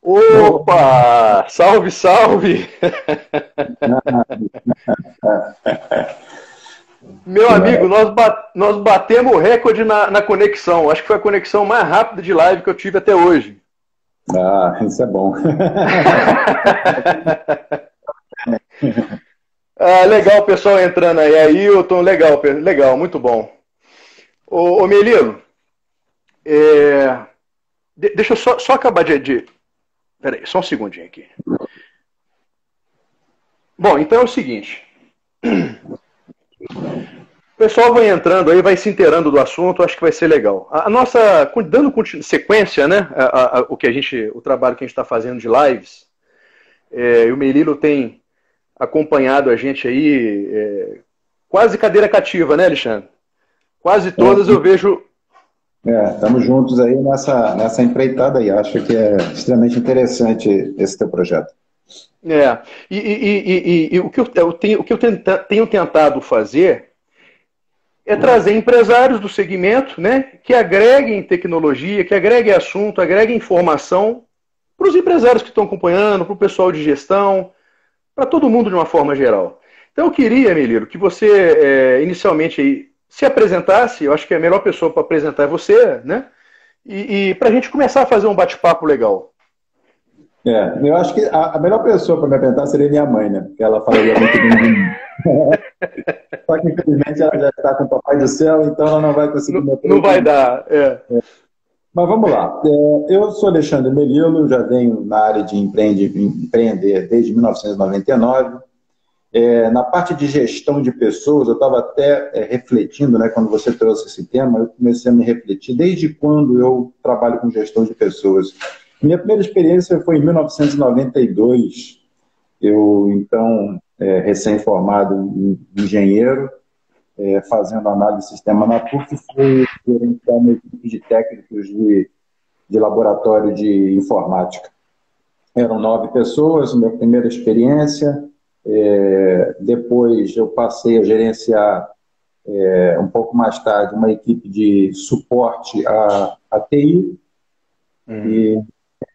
Opa! Salve, salve! Meu amigo, nós batemos o recorde na conexão. Acho que foi a conexão mais rápida de live que eu tive até hoje. Ah, isso é bom. Legal o pessoal entrando aí. Ailton, legal, legal, muito bom. Ô Melilo, deixa eu só acabar de. Peraí, só um segundinho aqui. Bom, então é o seguinte. O pessoal vai entrando aí, vai se inteirando do assunto, acho que vai ser legal. A nossa, dando sequência, né, o trabalho que a gente está fazendo de lives, e o Melilo tem acompanhado a gente aí, quase cadeira cativa, né, Alexandre? Quase todas eu vejo. Estamos juntos aí nessa empreitada aí. Acho que é extremamente interessante esse teu projeto. E o que eu tenho tentado fazer é trazer empresários do segmento, né, que agreguem tecnologia, que agreguem assunto, agreguem informação para os empresários que estão acompanhando, para o pessoal de gestão, para todo mundo de uma forma geral. Então eu queria, Melilo, que você inicialmente aí se apresentasse. Eu acho que a melhor pessoa para apresentar é você, né? E para a gente começar a fazer um bate-papo legal. Eu acho que a melhor pessoa para me apresentar seria minha mãe, né? Porque ela falaria muito bem de mim. Só que infelizmente ela já está com o Papai do Céu, então ela não vai conseguir me apresentar. Não vai dar, Mas vamos lá. Eu sou Alexandre Melilo, já venho na área de empreender desde 1999. Na parte de gestão de pessoas, eu estava até refletindo, né, quando você trouxe esse tema, eu comecei a me refletir desde quando eu trabalho com gestão de pessoas. Minha primeira experiência foi em 1992. Eu, então, recém-formado em engenheiro, fazendo análise de sistema na PUC, fui gerenciar uma equipe de técnicos de laboratório de informática. Eram 9 pessoas, minha primeira experiência. Depois eu passei a gerenciar, um pouco mais tarde, uma equipe de suporte à TI. E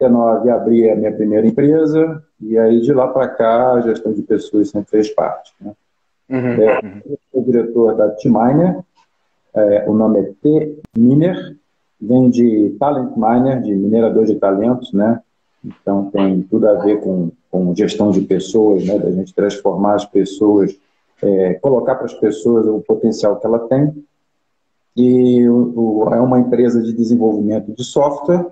em 1999 abri a minha primeira empresa, e aí de lá para cá a gestão de pessoas sempre fez parte, né? Eu sou diretor da T-Miner, o nome é T-Miner, vem de Talent Miner, de minerador de talentos, né? Então tem tudo a ver com gestão de pessoas, né? Da gente transformar as pessoas, colocar para as pessoas o potencial que ela tem. E é uma empresa de desenvolvimento de software,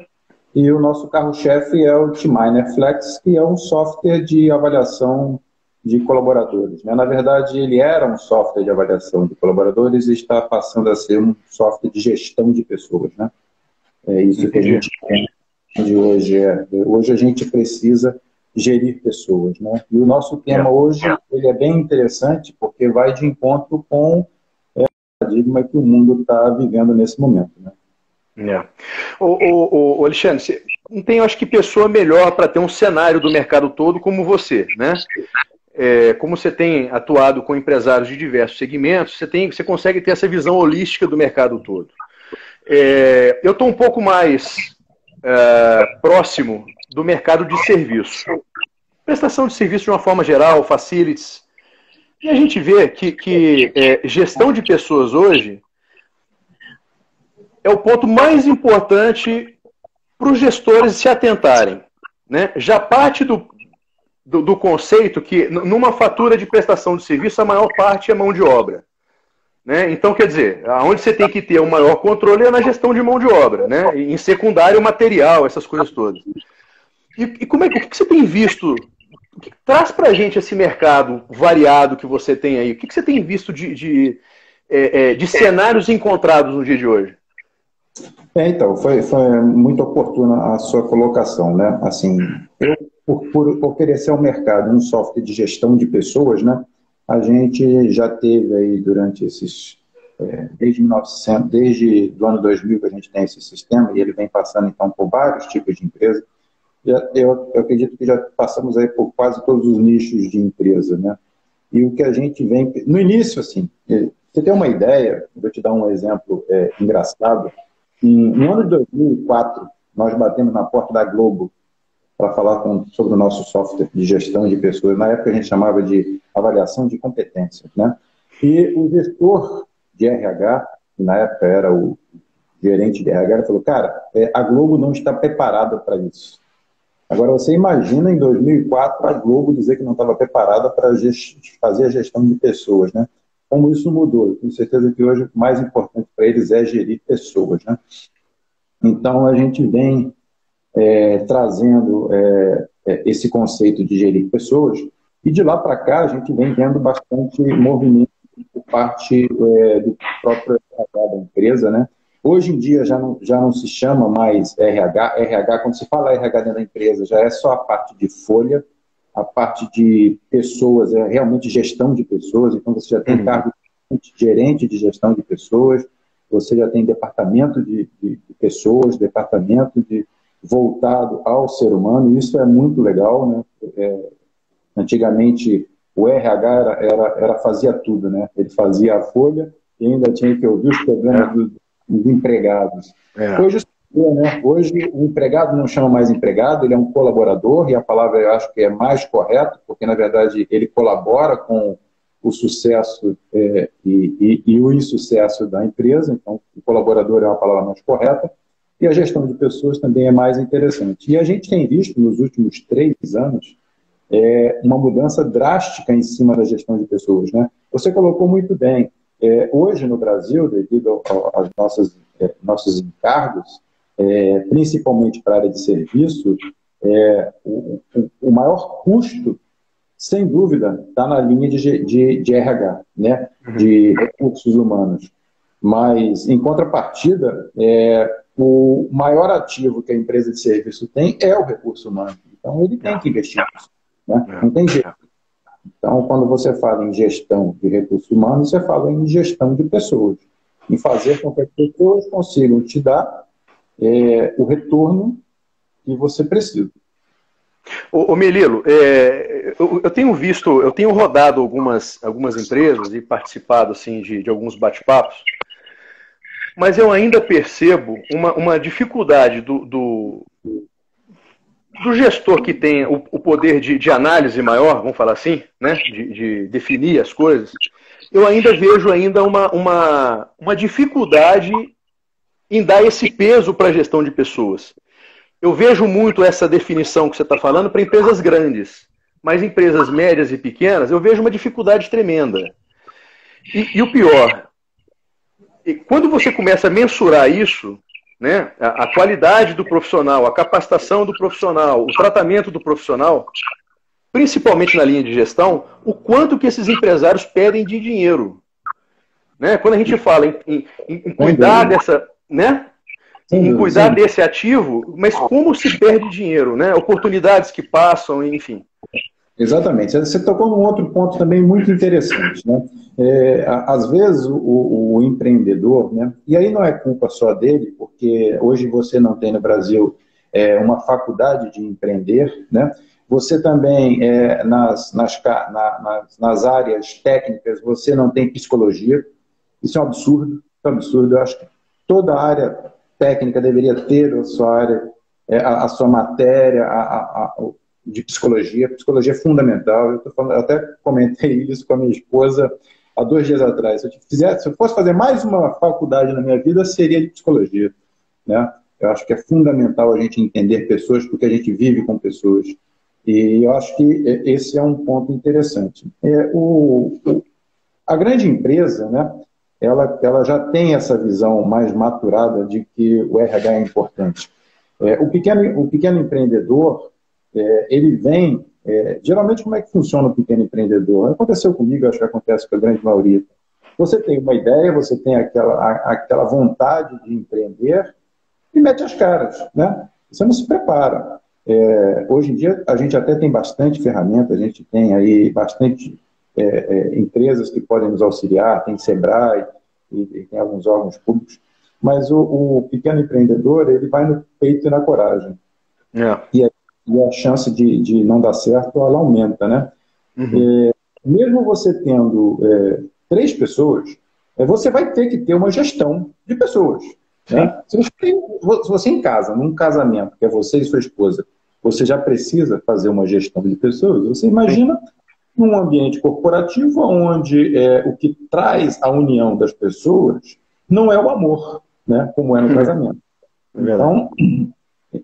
e o nosso carro-chefe é o T-Miner Flex, que é um software de avaliação de colaboradores, né? Na verdade, ele era um software de avaliação de colaboradores e está passando a ser um software de gestão de pessoas, né? É isso que a gente de hoje hoje a gente precisa gerir pessoas, né? E o nosso tema hoje, ele é bem interessante porque vai de encontro com o paradigma que o mundo está vivendo nesse momento, né? O Alexandre, não tem, acho que, pessoa melhor para ter um cenário do mercado todo como você, né? Como você tem atuado com empresários de diversos segmentos, você consegue ter essa visão holística do mercado todo. Eu estou um pouco mais próximo do mercado de serviço. Prestação de serviço de uma forma geral, facilities. E a gente vê que gestão de pessoas hoje é o ponto mais importante para os gestores se atentarem, né? Já parte do conceito que numa fatura de prestação de serviço a maior parte é mão de obra, né? Então, quer dizer, onde você tem que ter um maior controle é na gestão de mão de obra, né? Em secundário, material, essas coisas todas. E o que você tem visto? Traz para a gente esse mercado variado que você tem aí. O que você tem visto de cenários encontrados no dia de hoje? Então, foi muito oportuna a sua colocação, né? Assim, por oferecer ao mercado um software de gestão de pessoas, né? A gente já teve aí durante esses, desde o ano 2000 que a gente tem esse sistema, e ele vem passando então por vários tipos de empresas. Eu acredito que já passamos aí por quase todos os nichos de empresa, né? E o que a gente vem... No início, assim, você tem uma ideia, vou te dar um exemplo engraçado. No ano de 2004, nós batemos na porta da Globo para falar sobre o nosso software de gestão de pessoas. Na época a gente chamava de avaliação de competências, né? E o gestor de RH, que na época era o gerente de RH, ele falou, cara, a Globo não está preparada para isso. Agora, você imagina em 2004 a Globo dizer que não estava preparada para fazer a gestão de pessoas, né? Como isso mudou. Eu tenho certeza que hoje o mais importante para eles é gerir pessoas, né? Então, a gente vem trazendo esse conceito de gerir pessoas e de lá para cá a gente vem vendo bastante movimento por parte do próprio RH da empresa, né? Hoje em dia já não se chama mais RH. RH, quando se fala RH dentro da empresa, já é só a parte de folha, a parte de pessoas, é realmente gestão de pessoas. Então você já tem cargo de gerente de gestão de pessoas, você já tem departamento de pessoas, departamento voltado ao ser humano, e isso é muito legal, né? Antigamente o RH fazia tudo, né? Ele fazia a folha e ainda tinha que ouvir os problemas dos empregados. Hoje, né? Hoje o empregado não chama mais empregado, ele é um colaborador, e a palavra eu acho que é mais correta, porque na verdade ele colabora com o sucesso e o insucesso da empresa. Então o colaborador é uma palavra mais correta, e a gestão de pessoas também é mais interessante. E a gente tem visto nos últimos 3 anos uma mudança drástica em cima da gestão de pessoas, né? Você colocou muito bem. Hoje no Brasil, devido aos nossos encargos, principalmente para a área de serviço, o maior custo, sem dúvida, está na linha de RH, né? De recursos humanos. Mas, em contrapartida, o maior ativo que a empresa de serviço tem é o recurso humano. Então, ele tem que investir nisso, né? Não tem jeito. Então, quando você fala em gestão de recursos humanos, você fala em gestão de pessoas, em fazer com que as pessoas consigam te dar o retorno que você precisa. Ô Melilo, eu tenho rodado algumas empresas e participado assim, de alguns bate-papos, mas eu ainda percebo uma dificuldade do gestor que tem o poder de análise maior, vamos falar assim, né, de definir as coisas. Eu ainda vejo uma dificuldade em dar esse peso para a gestão de pessoas. Eu vejo muito essa definição que você está falando para empresas grandes, mas empresas médias e pequenas eu vejo uma dificuldade tremenda. E o pior, quando você começa a mensurar isso, né, a qualidade do profissional, a capacitação do profissional, o tratamento do profissional, principalmente na linha de gestão, o quanto que esses empresários pedem de dinheiro. Né? Quando a gente fala em cuidar dessa... Né? Em cuidar desse ativo, mas como se perde dinheiro, né? Oportunidades que passam, enfim. Exatamente. Você tocou num outro ponto também muito interessante, né? Às vezes o empreendedor, né? E aí não é culpa só dele, porque hoje você não tem no Brasil uma faculdade de empreender, né? Você também, nas áreas técnicas, você não tem psicologia. Isso é um absurdo, é um absurdo. Eu acho que toda a área técnica deveria ter a sua área, a sua matéria de psicologia. Psicologia é fundamental. Eu até comentei isso com a minha esposa há 2 dias atrás. Se eu fosse fazer mais uma faculdade na minha vida, seria de psicologia, né? Eu acho que é fundamental a gente entender pessoas, porque a gente vive com pessoas. E eu acho que esse é um ponto interessante. A grande empresa, né? Ela já tem essa visão mais maturada de que o RH é importante. O pequeno empreendedor, ele vem... geralmente, como é que funciona o pequeno empreendedor? Aconteceu comigo, acho que acontece com a grande maioria. Você tem uma ideia, você tem aquela vontade de empreender e mete as caras, né? Você não se prepara. Hoje em dia, a gente até tem bastante ferramenta, a gente tem aí bastante... empresas que podem nos auxiliar, tem Sebrae e tem alguns órgãos públicos, mas o pequeno empreendedor, ele vai no peito e na coragem. E a chance de não dar certo, ela aumenta, né? Mesmo você tendo 3 pessoas, você vai ter que ter uma gestão de pessoas. Né? Se você em casa, num casamento, que é você e sua esposa, você já precisa fazer uma gestão de pessoas. Você imagina num ambiente corporativo onde o que traz a união das pessoas não é o amor, né, como é no casamento. Então,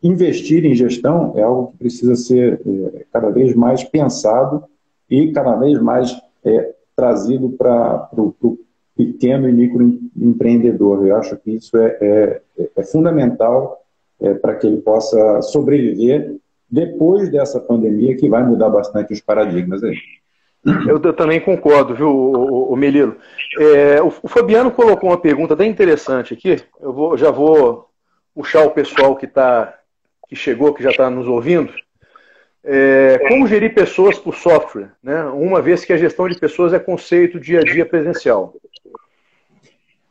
investir em gestão é algo que precisa ser cada vez mais pensado e cada vez mais trazido para o pequeno e microempreendedor. Eu acho que isso é fundamental para que ele possa sobreviver depois dessa pandemia, que vai mudar bastante os paradigmas aí. Eu também concordo, viu, o Melilo? O Fabiano colocou uma pergunta bem interessante aqui. Já vou puxar o pessoal que chegou, que já está nos ouvindo. Como gerir pessoas por software, né? Uma vez que a gestão de pessoas é conceito dia a dia presencial.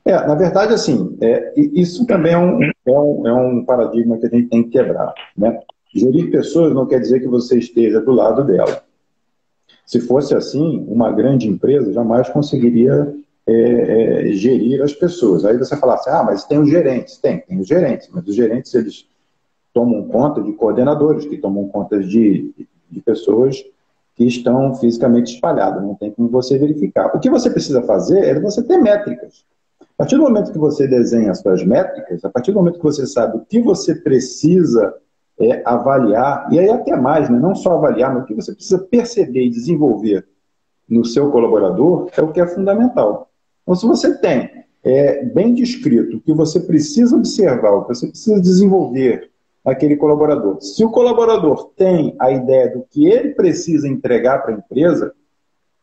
Na verdade, assim, isso também é um paradigma que a gente tem que quebrar, né? Gerir pessoas não quer dizer que você esteja do lado dela. Se fosse assim, uma grande empresa jamais conseguiria gerir as pessoas. Aí você fala assim, mas tem os gerentes. Tem os gerentes, mas os gerentes, eles tomam conta de coordenadores, que tomam conta de pessoas que estão fisicamente espalhadas, não tem como você verificar. O que você precisa fazer é você ter métricas. A partir do momento que você desenha as suas métricas, a partir do momento que você sabe o que você precisa avaliar, e aí até mais, né? Não só avaliar, mas o que você precisa perceber e desenvolver no seu colaborador é o que é fundamental. Então, se você tem bem descrito o que você precisa observar, o que você precisa desenvolver aquele colaborador, se o colaborador tem a ideia do que ele precisa entregar para a empresa,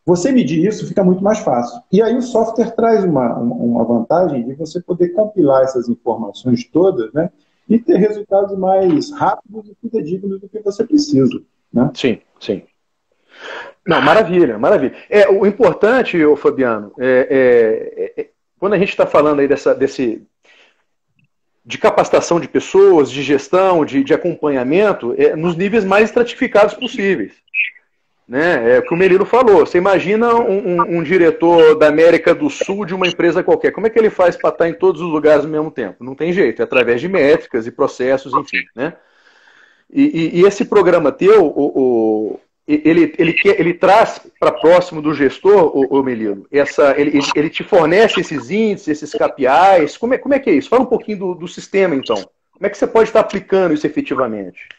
você medir isso fica muito mais fácil. E aí o software traz uma vantagem de você poder compilar essas informações todas, né, e ter resultados mais rápidos e fidedignos do que você precisa, né? Sim, sim. Não, maravilha, maravilha. O importante, Fabiano, quando a gente está falando aí de capacitação de pessoas, de gestão, de acompanhamento, nos níveis mais estratificados possíveis. Né? É o que o Melilo falou. Você imagina um diretor da América do Sul de uma empresa qualquer. Como é que ele faz para estar em todos os lugares ao mesmo tempo? Não tem jeito. É através de métricas e processos, enfim. Né? E esse programa teu, ele traz para próximo do gestor, o Melilo, ele te fornece esses índices, esses KPIs. Como é que é isso? Fala um pouquinho do sistema, então. Como é que você pode estar aplicando isso efetivamente?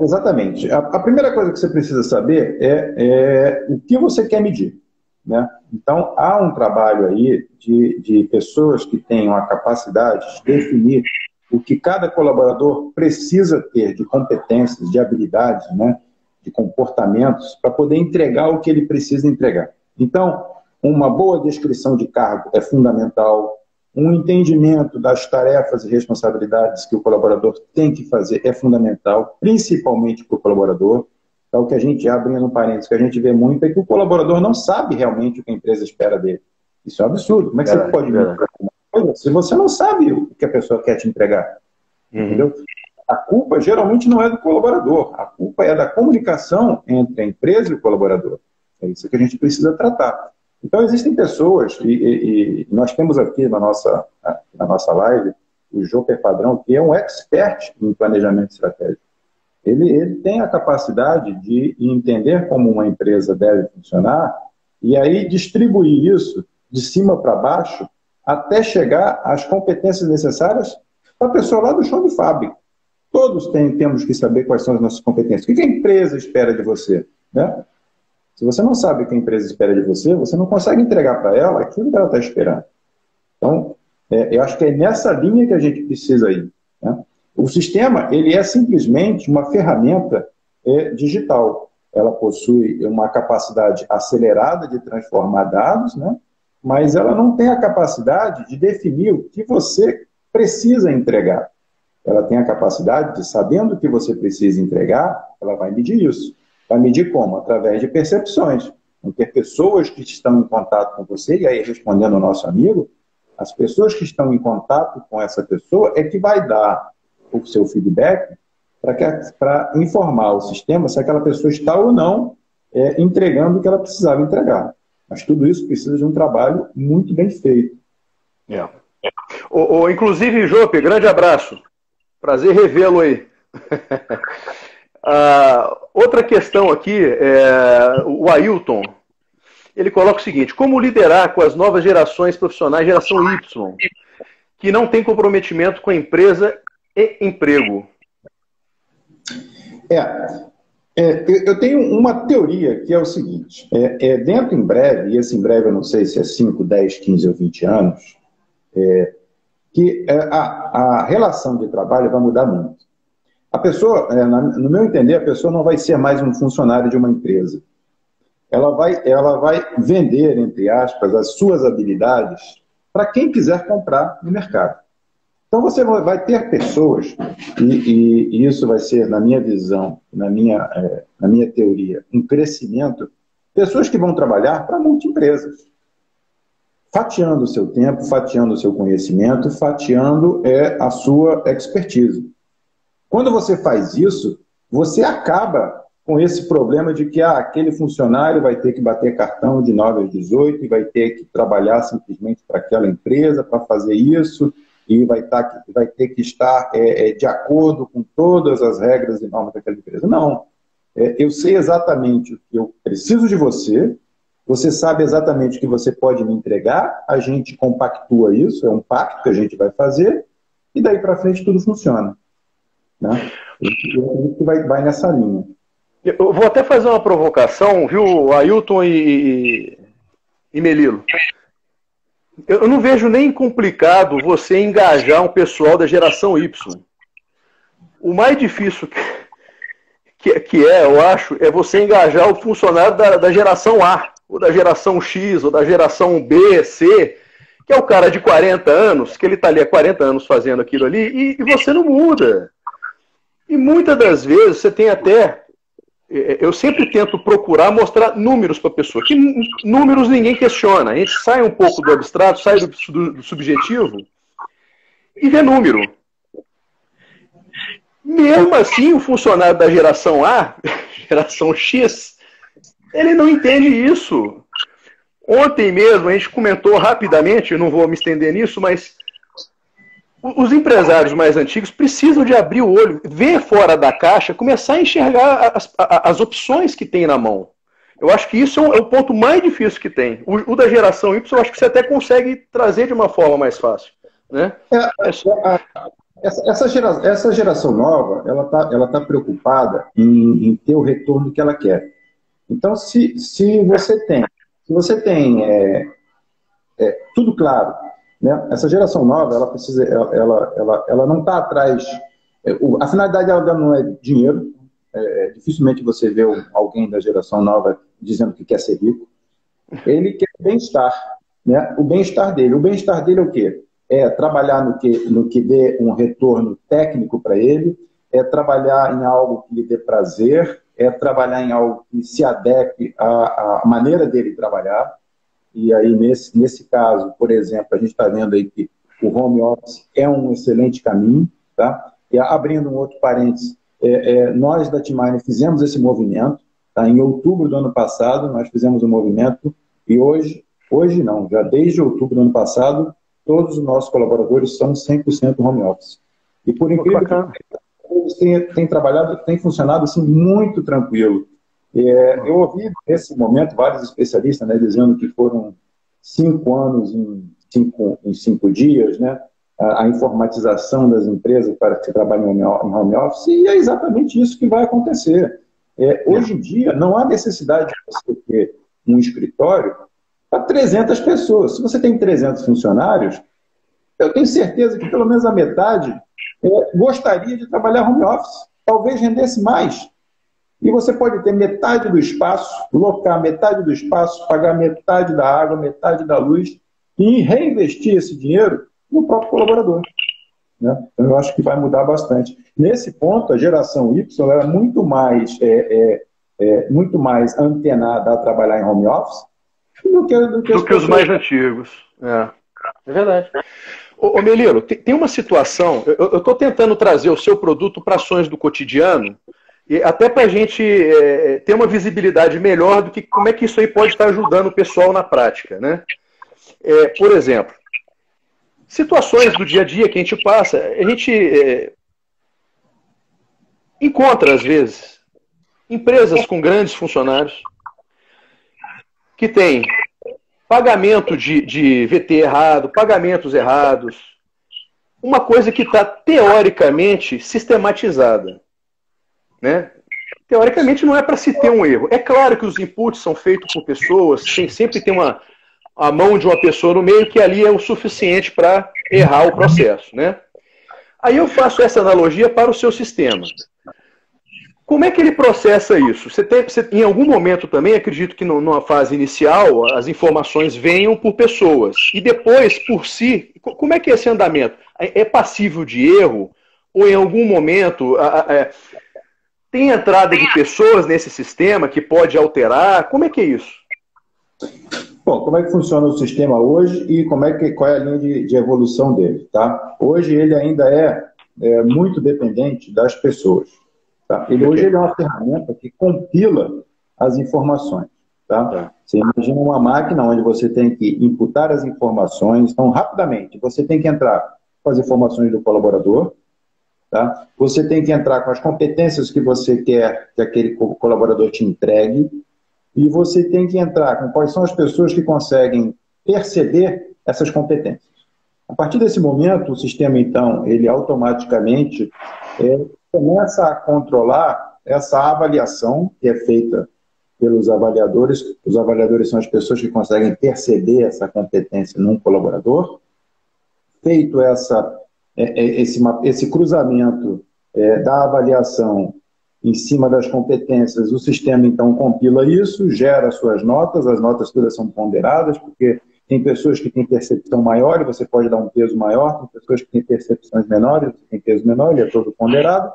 Exatamente. A primeira coisa que você precisa saber é o que você quer medir, né? Então, há um trabalho aí de pessoas que tenham a capacidade de definir o que cada colaborador precisa ter de competências, de habilidades, né, de comportamentos, para poder entregar o que ele precisa entregar. Então, uma boa descrição de cargo é fundamental. Um entendimento das tarefas e responsabilidades que o colaborador tem que fazer é fundamental, principalmente para o colaborador. Então, o que a gente, abrindo um parênteses, que a gente vê muito é que o colaborador não sabe realmente o que a empresa espera dele. Isso é um absurdo. Como é que você pode ver uma coisa se você não sabe o que a pessoa quer te entregar? Entendeu? A culpa geralmente não é do colaborador. A culpa é da comunicação entre a empresa e o colaborador. É isso que a gente precisa tratar. Então, existem pessoas, e nós temos aqui na nossa live o Joper Padrão, que é um expert em planejamento estratégico. Ele tem a capacidade de entender como uma empresa deve funcionar e aí distribuir isso de cima para baixo até chegar às competências necessárias para a pessoa lá do chão de fábrica. Todos temos que saber quais são as nossas competências. O que a empresa espera de você, né? Se você não sabe o que a empresa espera de você, você não consegue entregar para ela aquilo que ela está esperando. Então, eu acho que é nessa linha que a gente precisa ir, né? O sistema, ele é simplesmente uma ferramenta digital. Ela possui uma capacidade acelerada de transformar dados, né? Mas ela não tem a capacidade de definir o que você precisa entregar. Ela tem a capacidade de, sabendo o que você precisa entregar, ela vai medir isso. Vai medir como? Através de percepções. Vão ter pessoas que estão em contato com você, e aí respondendo ao nosso amigo, as pessoas que estão em contato com essa pessoa é que vai dar o seu feedback para informar o sistema se aquela pessoa está ou não entregando o que ela precisava entregar. Mas tudo isso precisa de um trabalho muito bem feito. Inclusive, Jope, grande abraço. Prazer revê-lo aí. Outra questão aqui, o Ailton, ele coloca o seguinte: como liderar com as novas gerações profissionais, geração Y, que não tem comprometimento com a empresa e emprego? Eu tenho uma teoria que é o seguinte, dentro em breve, e esse em breve eu não sei se é 5, 10, 15 ou 20 anos, que a relação de trabalho vai mudar muito. A pessoa, no meu entender, a pessoa não vai ser mais um funcionário de uma empresa. Ela vai vender, entre aspas, as suas habilidades para quem quiser comprar no mercado. Então você vai ter pessoas, e isso vai ser, na minha visão, na minha teoria, um crescimento, pessoas que vão trabalhar para multiempresas, fatiando o seu tempo, fatiando o seu conhecimento, fatiando a sua expertise. Quando você faz isso, você acaba com esse problema de que aquele funcionário vai ter que bater cartão de 9 às 18 e vai ter que trabalhar simplesmente para aquela empresa para fazer isso e vai ter que estar de acordo com todas as regras e normas daquela empresa. Não. Eu sei exatamente o que eu preciso de você, você sabe exatamente o que você pode me entregar, a gente compactua isso, é um pacto que a gente vai fazer e daí para frente tudo funciona. Né? E vai nessa linha. Eu vou até fazer uma provocação, viu, Ailton e Melilo? Eu não vejo nem complicado você engajar um pessoal da geração Y. O mais difícil eu acho, é você engajar o funcionário da geração A, ou da geração X, ou da geração B, C, que é o cara de 40 anos, que ele está ali há 40 anos fazendo aquilo ali, e você não muda. E muitas das vezes você tem até... Eu sempre tento procurar mostrar números para a pessoa, que números ninguém questiona. A gente sai um pouco do abstrato, sai do subjetivo e vê número. Mesmo assim, o funcionário da geração A, geração X, ele não entende isso. Ontem mesmo a gente comentou rapidamente, eu não vou me estender nisso, mas os empresários mais antigos precisam de abrir o olho, ver fora da caixa, começar a enxergar as opções que tem na mão. Eu acho que isso é o ponto mais difícil que tem. O da geração Y, eu acho que você até consegue trazer de uma forma mais fácil. Né? Essa geração nova, ela tá preocupada em ter o retorno que ela quer. Então, se você tem tudo claro, né? Essa geração nova, ela não está atrás... A finalidade dela não é dinheiro. Dificilmente você vê alguém da geração nova dizendo que quer ser rico. Ele quer bem-estar. Né? O bem-estar dele. O bem-estar dele é o quê? É trabalhar no que dê um retorno técnico para ele, é trabalhar em algo que lhe dê prazer, é trabalhar em algo que se adeque à maneira dele trabalhar. E aí, nesse caso, por exemplo, a gente está vendo aí que o home office é um excelente caminho. Tá? E abrindo um outro parênteses, nós da T-Mine fizemos esse movimento. Tá? Em outubro do ano passado, nós fizemos um movimento e hoje não, já desde outubro do ano passado, todos os nossos colaboradores são 100% home office. E por incrível que pareça, tem trabalhado, tem funcionado assim, muito tranquilo. Eu ouvi nesse momento vários especialistas, né, dizendo que foram 5 anos em 5 dias, né, a informatização das empresas para que trabalhem em home office, e é exatamente isso que vai acontecer. Hoje em dia, não há necessidade de você ter um escritório para 300 pessoas. Se você tem 300 funcionários, eu tenho certeza que pelo menos a metade gostaria de trabalhar home office, talvez rendesse mais. E você pode ter metade do espaço, locar metade do espaço, pagar metade da água, metade da luz e reinvestir esse dinheiro no próprio colaborador. Né? Eu acho que vai mudar bastante. Nesse ponto, a geração Y é muito mais antenada a trabalhar em home office do que os mais antigos. É verdade. Ô Melilo, tem uma situação, eu estou tentando trazer o seu produto para ações do cotidiano, e até para a gente ter uma visibilidade melhor do que como é que isso aí pode estar ajudando o pessoal na prática. Né? Por exemplo, situações do dia a dia que a gente passa, a gente encontra, às vezes, Empresas com grandes funcionários, que têm pagamento de VT errado, pagamentos errados, uma coisa que está teoricamente sistematizada, né? Teoricamente não é para se ter um erro. É claro que os inputs são feitos por pessoas, sempre tem a mão de uma pessoa no meio que ali é o suficiente para errar o processo, né? Aí eu faço essa analogia para o seu sistema. Como é que ele processa isso? Em algum momento também, acredito que numa fase inicial, as informações venham por pessoas. E depois, por si, como é que é esse andamento? É passível de erro? Ou em algum momento tem entrada de pessoas nesse sistema que pode alterar? Como é que é isso? Bom, como é que funciona o sistema hoje e qual é a linha de evolução dele, tá? Hoje ele ainda é muito dependente das pessoas. Tá? Hoje ele é uma ferramenta que compila as informações. Tá? Você imagina uma máquina onde você tem que imputar as informações, então rapidamente você tem que entrar com as informações do colaborador, tá? Você tem que entrar com as competências que você quer que aquele colaborador te entregue, e você tem que entrar com quais são as pessoas que conseguem perceber essas competências. A partir desse momento, o sistema, então, ele automaticamente começa a controlar essa avaliação que é feita pelos avaliadores. Os avaliadores são as pessoas que conseguem perceber essa competência num colaborador. Feito esse cruzamento da avaliação em cima das competências, o sistema, então, compila isso, gera suas notas, as notas todas são ponderadas, porque tem pessoas que têm percepção maior e você pode dar um peso maior, tem pessoas que têm percepções menores, você tem peso menor, ele é todo ponderado.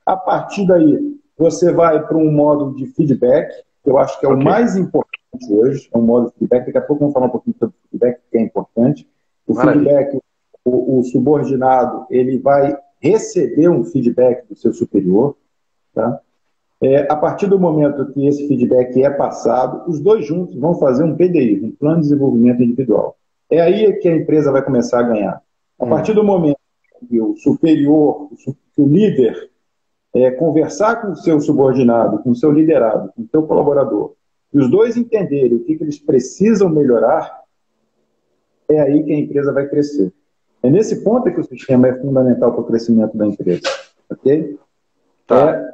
A partir daí, você vai para um módulo de feedback, que eu acho que é o mais importante hoje, é um módulo de feedback. Daqui a pouco vamos falar um pouquinho sobre feedback, que é importante. O feedback, o subordinado, ele vai receber um feedback do seu superior. Tá? A partir do momento que esse feedback é passado, os dois juntos vão fazer um PDI, um Plano de Desenvolvimento Individual. É aí que a empresa vai começar a ganhar. A partir do momento que o superior, que o líder, conversar com o seu subordinado, com o seu liderado, com o seu colaborador, e os dois entenderem o que eles precisam melhorar, é aí que a empresa vai crescer. É nesse ponto que o sistema é fundamental para o crescimento da empresa. Ok? Tá.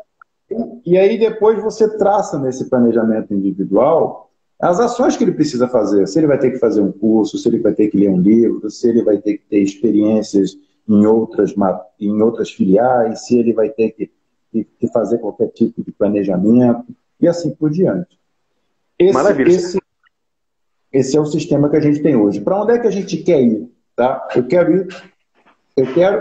E aí depois você traça nesse planejamento individual as ações que ele precisa fazer. Se ele vai ter que fazer um curso, se ele vai ter que ler um livro, se ele vai ter que ter experiências em outras filiais, se ele vai ter que fazer qualquer tipo de planejamento, e assim por diante. Maravilha. Esse é o sistema que a gente tem hoje. Para onde é que a gente quer ir? Tá?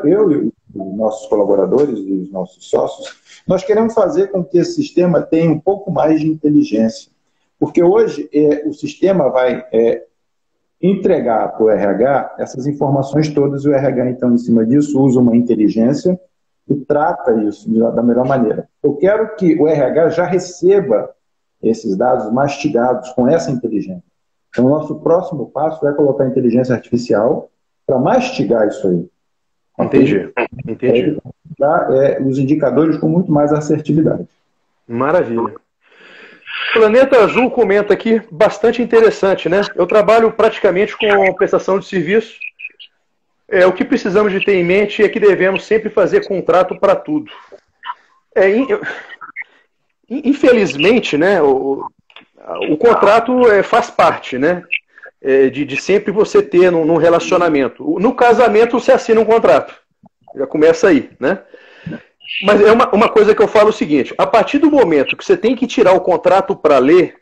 Eu e os nossos colaboradores e os nossos sócios, nós queremos fazer com que esse sistema tenha um pouco mais de inteligência. Porque hoje o sistema vai entregar para o RH essas informações todas, e o RH, então, em cima disso, usa uma inteligência e trata isso da melhor maneira. Eu quero que o RH já receba esses dados mastigados com essa inteligência. Então, o nosso próximo passo é colocar a inteligência artificial para mastigar isso aí. Entendi. Os indicadores com muito mais assertividade. Maravilha. Planeta Azul comenta aqui, bastante interessante, né? Eu trabalho praticamente com prestação de serviço. O que precisamos de ter em mente é que devemos sempre fazer contrato para tudo. Infelizmente, né, o contrato faz parte, né, de sempre você ter num relacionamento. No casamento você assina um contrato. Já começa aí, né? Mas é uma coisa que eu falo o seguinte: a partir do momento que você tem que tirar o contrato para ler,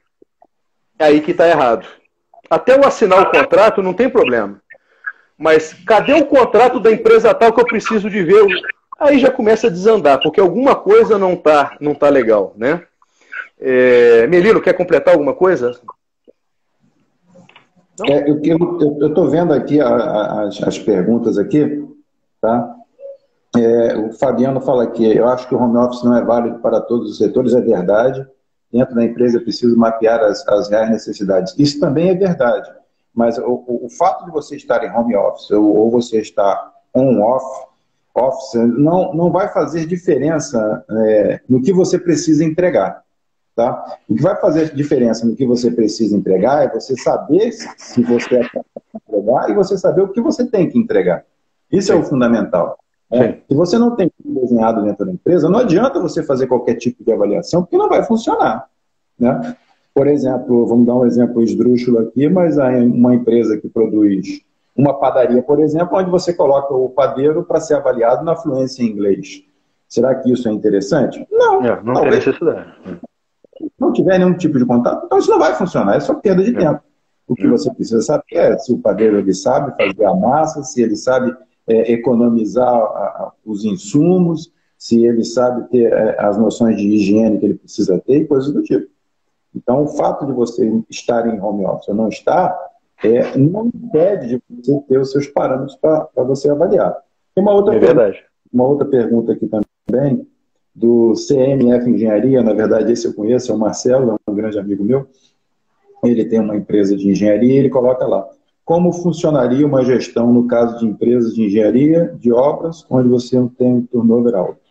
é aí que está errado. Até eu assinar o contrato não tem problema. Mas cadê o contrato da empresa tal que eu preciso de ver? Aí já começa a desandar, porque alguma coisa não tá legal, né? Melino, quer completar alguma coisa? Eu estou vendo aqui as perguntas aqui, tá? O Fabiano fala aqui, eu acho que o home office não é válido para todos os setores, é verdade. Dentro da empresa é preciso mapear as reais necessidades. Isso também é verdade, mas o fato de você estar em home office ou você estar office não vai fazer diferença no que você precisa entregar. Tá? O que vai fazer diferença no que você precisa entregar é você saber se você é capaz de entregar e você saber o que você tem que entregar. Isso é o fundamental. Se você não tem tudo desenhado dentro da empresa, não adianta você fazer qualquer tipo de avaliação, porque não vai funcionar. Né? Por exemplo, vamos dar um exemplo esdrúxulo aqui, mas uma empresa que produz uma padaria, por exemplo, onde você coloca o padeiro para ser avaliado na fluência em inglês. Será que isso é interessante? Não. Não tem necessidade. Não tiver nenhum tipo de contato, então isso não vai funcionar, é só perda de tempo. O que você precisa saber é se o padeiro ele sabe fazer a massa, se ele sabe economizar os insumos, se ele sabe ter as noções de higiene que ele precisa ter e coisas do tipo. Então, o fato de você estar em home office ou não estar, não impede de você ter os seus parâmetros para você avaliar. Tem uma outra uma outra pergunta aqui também, do CMF Engenharia, na verdade esse eu conheço, é o Marcelo, é um grande amigo meu. Ele tem uma empresa de engenharia e ele coloca lá: como funcionaria uma gestão no caso de empresas de engenharia, de obras, onde você não tem um turnover alto?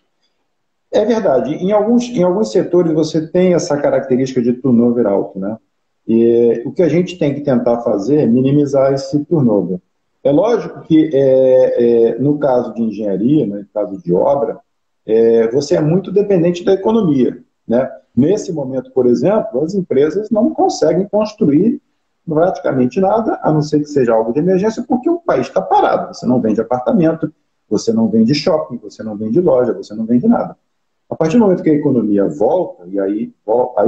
É verdade, em alguns setores você tem essa característica de turnover alto, né? E o que a gente tem que tentar fazer é minimizar esse turnover. É lógico que no caso de engenharia, no caso de obra, você é muito dependente da economia, né? Nesse momento, por exemplo, as empresas não conseguem construir praticamente nada, a não ser que seja algo de emergência, porque o país está parado. Você não vende apartamento, você não vende shopping, você não vende loja, você não vende nada. A partir do momento que a economia volta, e aí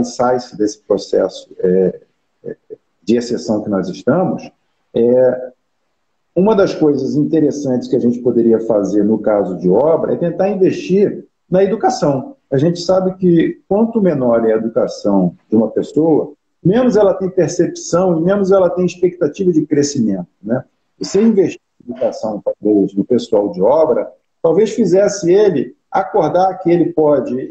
sai-se desse processo de exceção que nós estamos, uma das coisas interessantes que a gente poderia fazer no caso de obra é tentar investir na educação. A gente sabe que quanto menor é a educação de uma pessoa, menos ela tem percepção e menos ela tem expectativa de crescimento. Né? E se investir em educação do pessoal de obra, talvez fizesse ele acordar que ele pode,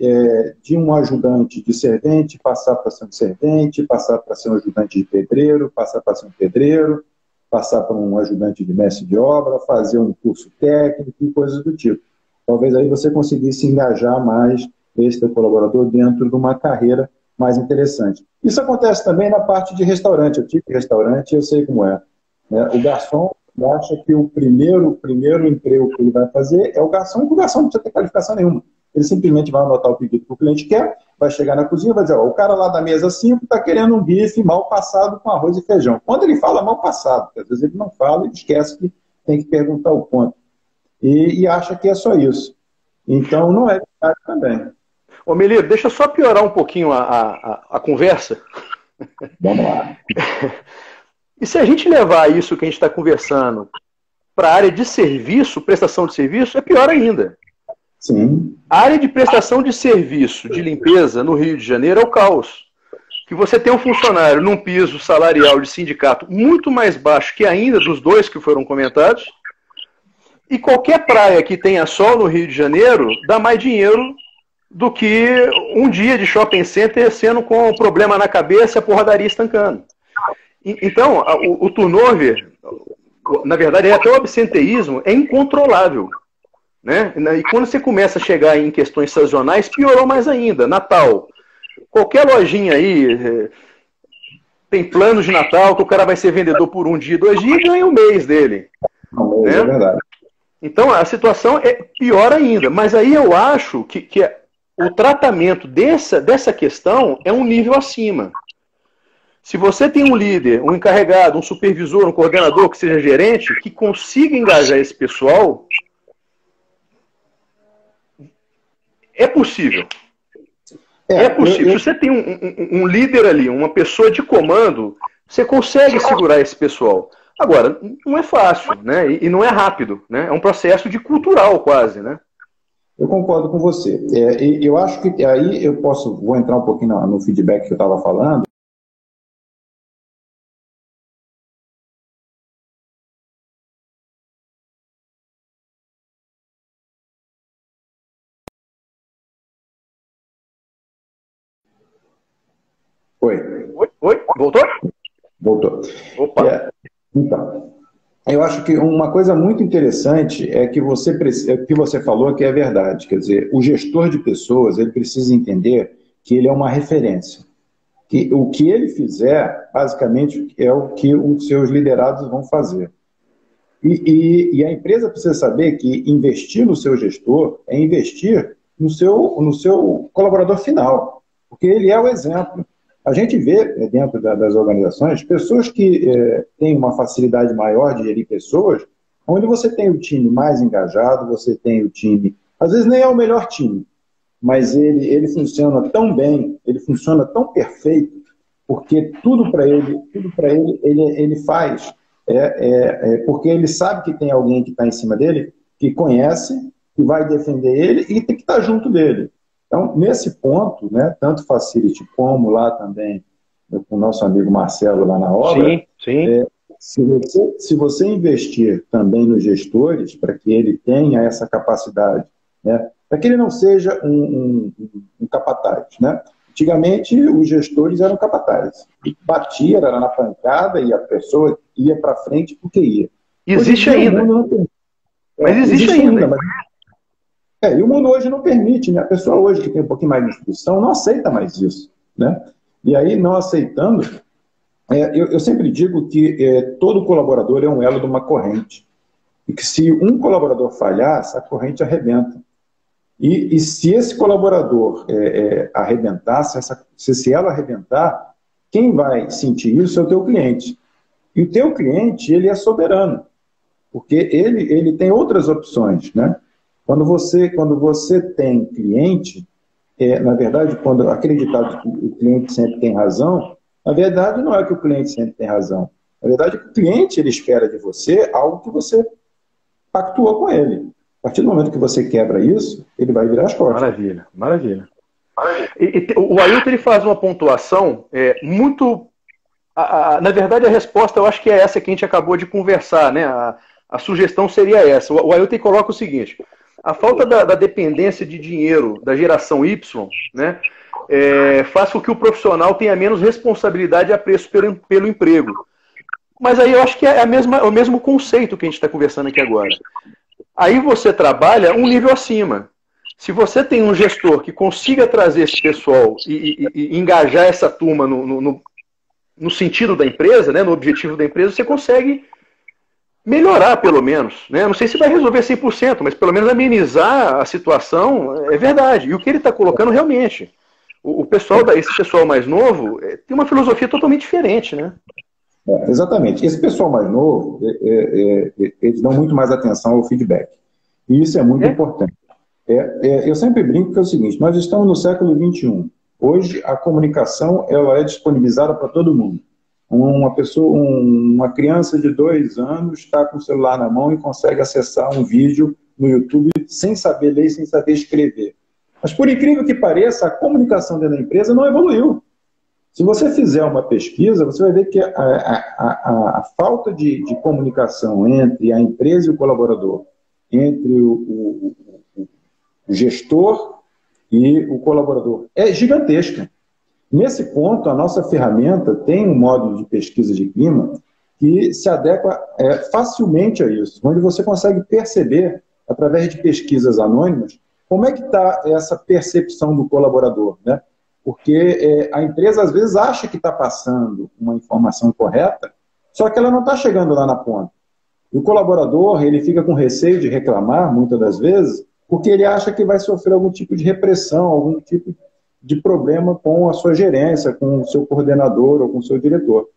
de um ajudante de servente, passar para ser um servente, passar para ser um ajudante de pedreiro, passar para ser um pedreiro, passar para um ajudante de mestre de obra, fazer um curso técnico e coisas do tipo. Talvez aí você conseguisse engajar mais esse teu colaborador dentro de uma carreira mais interessante. Isso acontece também na parte de restaurante. Eu tive restaurante e eu sei como é. Né? O garçom acha que o primeiro emprego que ele vai fazer é o garçom, porque o garçom não precisa ter qualificação nenhuma. Ele simplesmente vai anotar o pedido que o cliente quer, vai chegar na cozinha e vai dizer: o cara lá da mesa 5 está querendo um bife mal passado com arroz e feijão. Quando ele fala mal passado, porque às vezes ele não fala e esquece que tem que perguntar o ponto. E acha que é só isso. Então, não é verdade também. Ô, Melito, deixa eu só piorar um pouquinho a conversa. Vamos lá. E se a gente levar isso que a gente está conversando para a área de serviço, prestação de serviço, é pior ainda. Sim. A área de prestação de serviço, de limpeza, no Rio de Janeiro é o caos. Que você tem um funcionário num piso salarial de sindicato muito mais baixo que ainda dos dois que foram comentados, e qualquer praia que tenha sol no Rio de Janeiro dá mais dinheiro do que um dia de shopping center sendo com problema na cabeça e a porradaria estancando. Então, o turnover, na verdade, até o absenteísmo, é incontrolável. Né? E quando você começa a chegar em questões sazonais, piorou mais ainda. Natal. Qualquer lojinha aí tem planos de Natal que o cara vai ser vendedor por um dia, 2 dias e ganha um mês dele. Né? É verdade. Então, a situação é pior ainda. Mas aí eu acho que o tratamento dessa questão é um nível acima. Se você tem um líder, um encarregado, um supervisor, um coordenador, que seja gerente, que consiga engajar esse pessoal, é possível. É possível. Se você tem um líder ali, uma pessoa de comando, você consegue segurar esse pessoal. Agora, não é fácil, né? E não é rápido, né? É um processo de cultural quase, né? Eu concordo com você. Eu acho que aí vou entrar um pouquinho no feedback que eu estava falando. Oi? Voltou? Voltou. Opa. Então, eu acho que uma coisa muito interessante é que que você falou que é verdade. Quer dizer, o gestor de pessoas ele precisa entender que ele é uma referência. Que o que ele fizer, basicamente, é o que os seus liderados vão fazer. E a empresa precisa saber que investir no seu gestor é investir no seu colaborador final, porque ele é o exemplo. A gente vê dentro das organizações pessoas que têm uma facilidade maior de gerir pessoas, onde você tem o time mais engajado, você tem o time, às vezes nem é o melhor time, mas ele funciona tão bem, ele funciona tão perfeito, porque tudo para ele faz, porque ele sabe que tem alguém que está em cima dele, que conhece, que vai defender ele e tem que estar junto dele. Então, nesse ponto, né, tanto Facility como lá também, com o nosso amigo Marcelo lá na obra, sim. Se você investir também nos gestores, para que ele tenha essa capacidade, né, para que ele não seja um capataz, né? Antigamente, os gestores eram capatazes. Batia, era na pancada e a pessoa ia para frente porque ia. Existe ainda. Mas existe ainda. E o mundo hoje não permite, né? A pessoa hoje que tem um pouquinho mais de instrução não aceita mais isso, né? E aí, não aceitando, eu sempre digo que todo colaborador é um elo de uma corrente. E que se um colaborador falhar, essa corrente arrebenta. E se esse colaborador arrebentar, se ela arrebentar, quem vai sentir isso é o teu cliente. E o teu cliente, ele é soberano, porque ele tem outras opções, né? Quando você tem cliente, na verdade, quando acreditar que o cliente sempre tem razão, na verdade não é que o cliente sempre tem razão. Na verdade, o cliente ele espera de você algo que você pactuou com ele. A partir do momento que você quebra isso, ele vai virar as costas. Maravilha. O Ailton ele faz uma pontuação muito... na verdade, a resposta eu acho que é essa que a gente acabou de conversar, né? A sugestão seria essa. O Ailton coloca o seguinte: a falta da dependência de dinheiro da geração Y, né, faz com que o profissional tenha menos responsabilidade e apreço pelo emprego. Mas aí eu acho que é o mesmo conceito que a gente está conversando aqui agora. Aí você trabalha um nível acima. Se você tem um gestor que consiga trazer esse pessoal e engajar essa turma no sentido da empresa, né, no objetivo da empresa, você consegue melhorar, pelo menos. Né? Não sei se vai resolver 100%, mas pelo menos amenizar a situação é verdade. E o que ele está colocando realmente. Esse pessoal mais novo tem uma filosofia totalmente diferente, né? Exatamente. Esse pessoal mais novo, eles dão muito mais atenção ao feedback. E isso é muito importante. Eu sempre brinco que é o seguinte: nós estamos no século XXI. Hoje, a comunicação ela é disponibilizada para todo mundo. Uma criança de 2 anos está com o celular na mão e consegue acessar um vídeo no YouTube sem saber ler, sem saber escrever. Mas, por incrível que pareça, a comunicação dentro da empresa não evoluiu. Se você fizer uma pesquisa, você vai ver que a falta de comunicação entre a empresa e o colaborador, entre o gestor e o colaborador, é gigantesca. Nesse ponto, a nossa ferramenta tem um módulo de pesquisa de clima que se adequa facilmente a isso, onde você consegue perceber, através de pesquisas anônimas, como é que está essa percepção do colaborador, né? Porque a empresa, às vezes, acha que está passando uma informação correta, só que ela não está chegando lá na ponta. E o colaborador, ele fica com receio de reclamar, muitas das vezes, porque ele acha que vai sofrer algum tipo de repressão, algum tipo de problema com a sua gerência, com o seu coordenador ou com o seu diretor.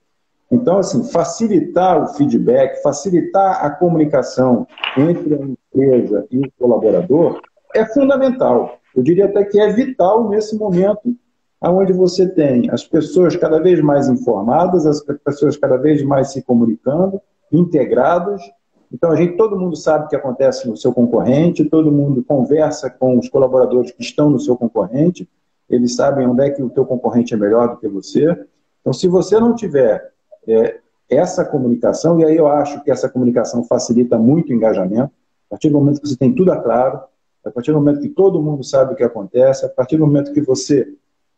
Então, assim, facilitar o feedback, facilitar a comunicação entre a empresa e o colaborador é fundamental. Eu diria até que é vital nesse momento onde você tem as pessoas cada vez mais informadas, as pessoas cada vez mais se comunicando, integradas. Então, todo mundo sabe o que acontece no seu concorrente, todo mundo conversa com os colaboradores que estão no seu concorrente, eles sabem onde é que o teu concorrente é melhor do que você. Então, se você não tiver essa comunicação, e aí eu acho que essa comunicação facilita muito o engajamento, a partir do momento que você tem tudo claro, a partir do momento que todo mundo sabe o que acontece, a partir do momento que você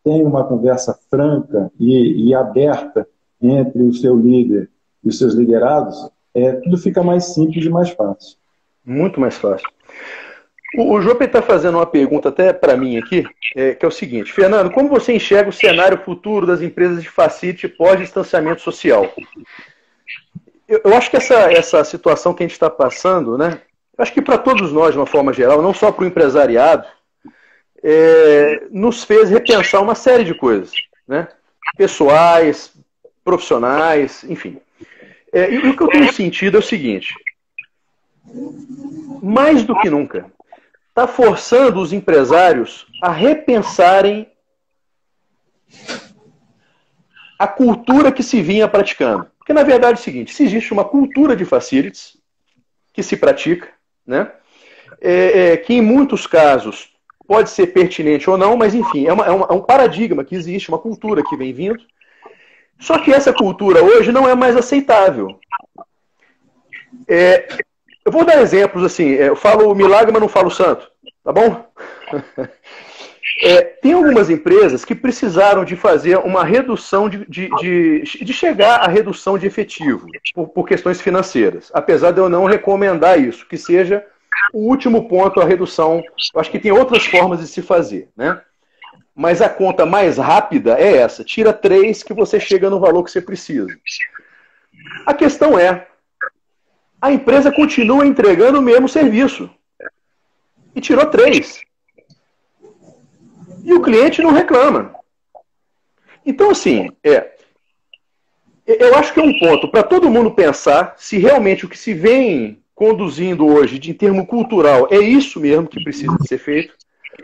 tem uma conversa franca e aberta entre o seu líder e os seus liderados, tudo fica mais simples e mais fácil. Muito mais fácil. O Jope está fazendo uma pergunta até para mim aqui, que é o seguinte: Fernando, como você enxerga o cenário futuro das empresas de facility pós-distanciamento social? Eu acho que essa situação que a gente está passando, né? Eu acho que para todos nós, de uma forma geral, não só para o empresariado, nos fez repensar uma série de coisas, né? Pessoais, profissionais, enfim. E o que eu tenho sentido é o seguinte: mais do que nunca, está forçando os empresários a repensarem a cultura que se vinha praticando. Porque, na verdade, é o seguinte: se existe uma cultura de facilities que se pratica, né, que em muitos casos pode ser pertinente ou não, mas, enfim, é um paradigma que existe, uma cultura que vem vindo. Só que essa cultura hoje não é mais aceitável. Eu vou dar exemplos assim, eu falo milagre, mas não falo santo, tá bom? Tem algumas empresas que precisaram de fazer uma redução, de chegar à redução de efetivo, por questões financeiras. Apesar de eu não recomendar isso, que seja o último ponto, a redução. Eu acho que tem outras formas de se fazer, né? Mas a conta mais rápida é essa: tira 3 que você chega no valor que você precisa. A questão é, a empresa continua entregando o mesmo serviço. E tirou 3. E o cliente não reclama. Então, assim, eu acho que é um ponto para todo mundo pensar se realmente o que se vem conduzindo hoje, em termo cultural, é isso mesmo que precisa de ser feito,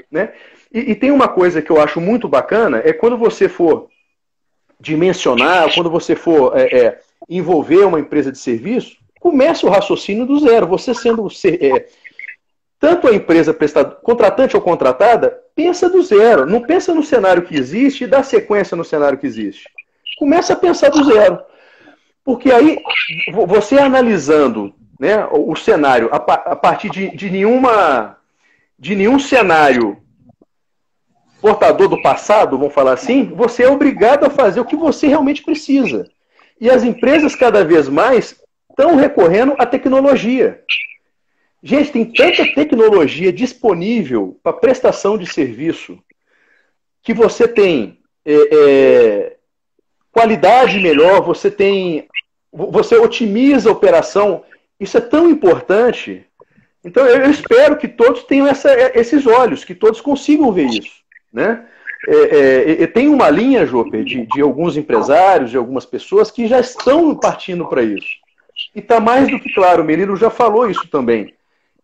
né? E tem uma coisa que eu acho muito bacana, é quando você for dimensionar, quando você for envolver uma empresa de serviço, começa o raciocínio do zero. Você sendo tanto a empresa contratante ou contratada, pensa do zero. Não pensa no cenário que existe e dá sequência no cenário que existe. Começa a pensar do zero. Porque aí, você analisando, né, o cenário a partir de nenhum cenário portador do passado, vamos falar assim, você é obrigado a fazer o que você realmente precisa. E as empresas cada vez mais estão recorrendo à tecnologia. Gente, tem tanta tecnologia disponível para prestação de serviço que você tem qualidade melhor, você otimiza a operação. Isso é tão importante. Então, eu espero que todos tenham esses olhos, que todos consigam ver isso, né? Tem uma linha, Jope, de alguns empresários, de algumas pessoas que já estão partindo para isso. E está mais do que claro, o Menino já falou isso também.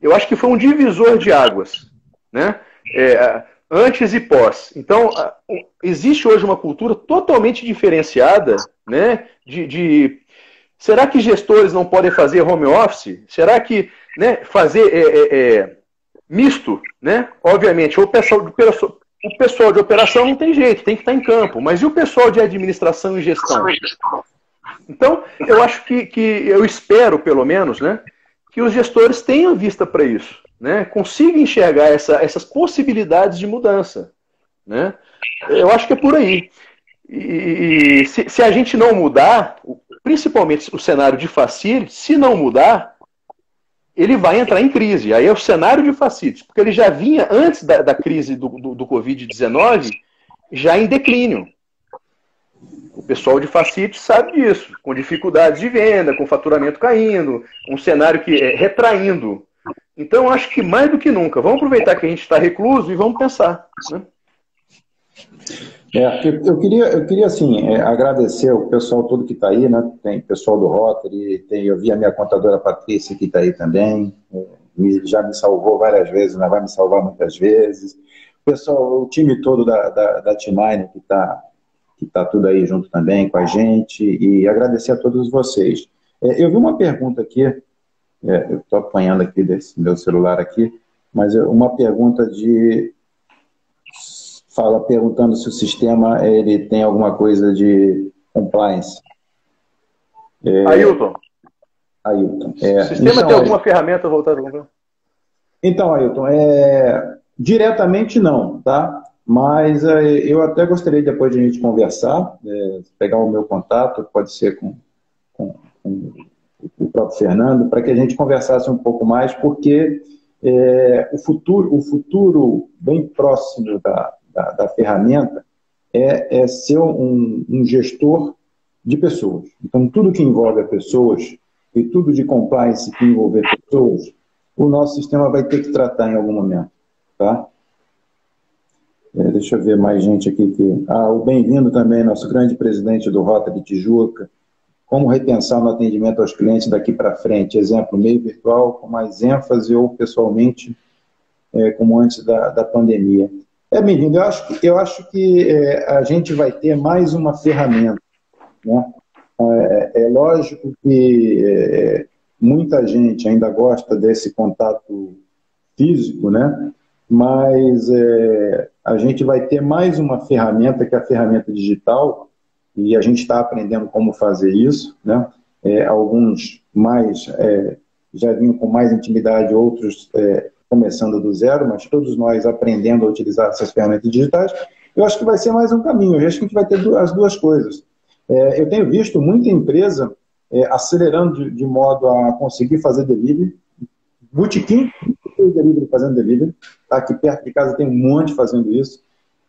Eu acho que foi um divisor de águas, né? Antes e pós. Então, existe hoje uma cultura totalmente diferenciada, né? Será que gestores não podem fazer home office? Será que, né, fazer misto, né? Obviamente, o pessoal de operação não tem jeito, tem que estar em campo. Mas e o pessoal de administração e gestão? Então, eu acho que eu espero, pelo menos, né, que os gestores tenham vista para isso, né, consigam enxergar essas possibilidades de mudança, né? Eu acho que é por aí. E se a gente não mudar, principalmente o cenário de facilities, se não mudar, ele vai entrar em crise. Aí é o cenário de facilities, porque ele já vinha antes da crise do Covid-19, já em declínio. O pessoal de facilities sabe disso, com dificuldades de venda, com faturamento caindo, um cenário que retraindo. Então, eu acho que mais do que nunca, vamos aproveitar que a gente está recluso e vamos pensar, né? Eu queria assim, agradecer o pessoal todo que está aí, né? Tem pessoal do Rotary, eu vi a minha contadora Patrícia que está aí também, já me salvou várias vezes, mas vai me salvar muitas vezes. O time todo da T9 que está tudo aí junto também com a gente, e agradecer a todos vocês. Eu vi uma pergunta aqui, eu estou apanhando aqui desse meu celular aqui, mas uma pergunta perguntando se o sistema ele tem alguma coisa de compliance. Ailton. O sistema tem alguma ferramenta voltada para... Então, Ailton, diretamente não, tá? Mas eu até gostaria depois de a gente conversar, pegar o meu contato, pode ser com o próprio Fernando, para que a gente conversasse um pouco mais, porque o futuro bem próximo da ferramenta é ser um gestor de pessoas. Então, tudo que envolve pessoas e tudo de compliance que envolver pessoas, o nosso sistema vai ter que tratar em algum momento. Tá? Deixa eu ver mais gente aqui. O bem-vindo também, nosso grande presidente do Rota de Tijuca. Como repensar no atendimento aos clientes daqui para frente? Exemplo, meio virtual, com mais ênfase ou pessoalmente, como antes da pandemia. Bem-vindo. Eu acho que a gente vai ter mais uma ferramenta. Né? É lógico que muita gente ainda gosta desse contato físico, né? Mas a gente vai ter mais uma ferramenta, que é a ferramenta digital, e a gente está aprendendo como fazer isso, né? Alguns mais já vinham com mais intimidade, outros começando do zero, mas todos nós aprendendo a utilizar essas ferramentas digitais. Eu acho que vai ser mais um caminho, eu acho que a gente vai ter as duas coisas. Eu tenho visto muita empresa acelerando de modo a conseguir fazer delivery, botequim delivery fazendo delivery, tá? Aqui perto de casa tem um monte fazendo isso.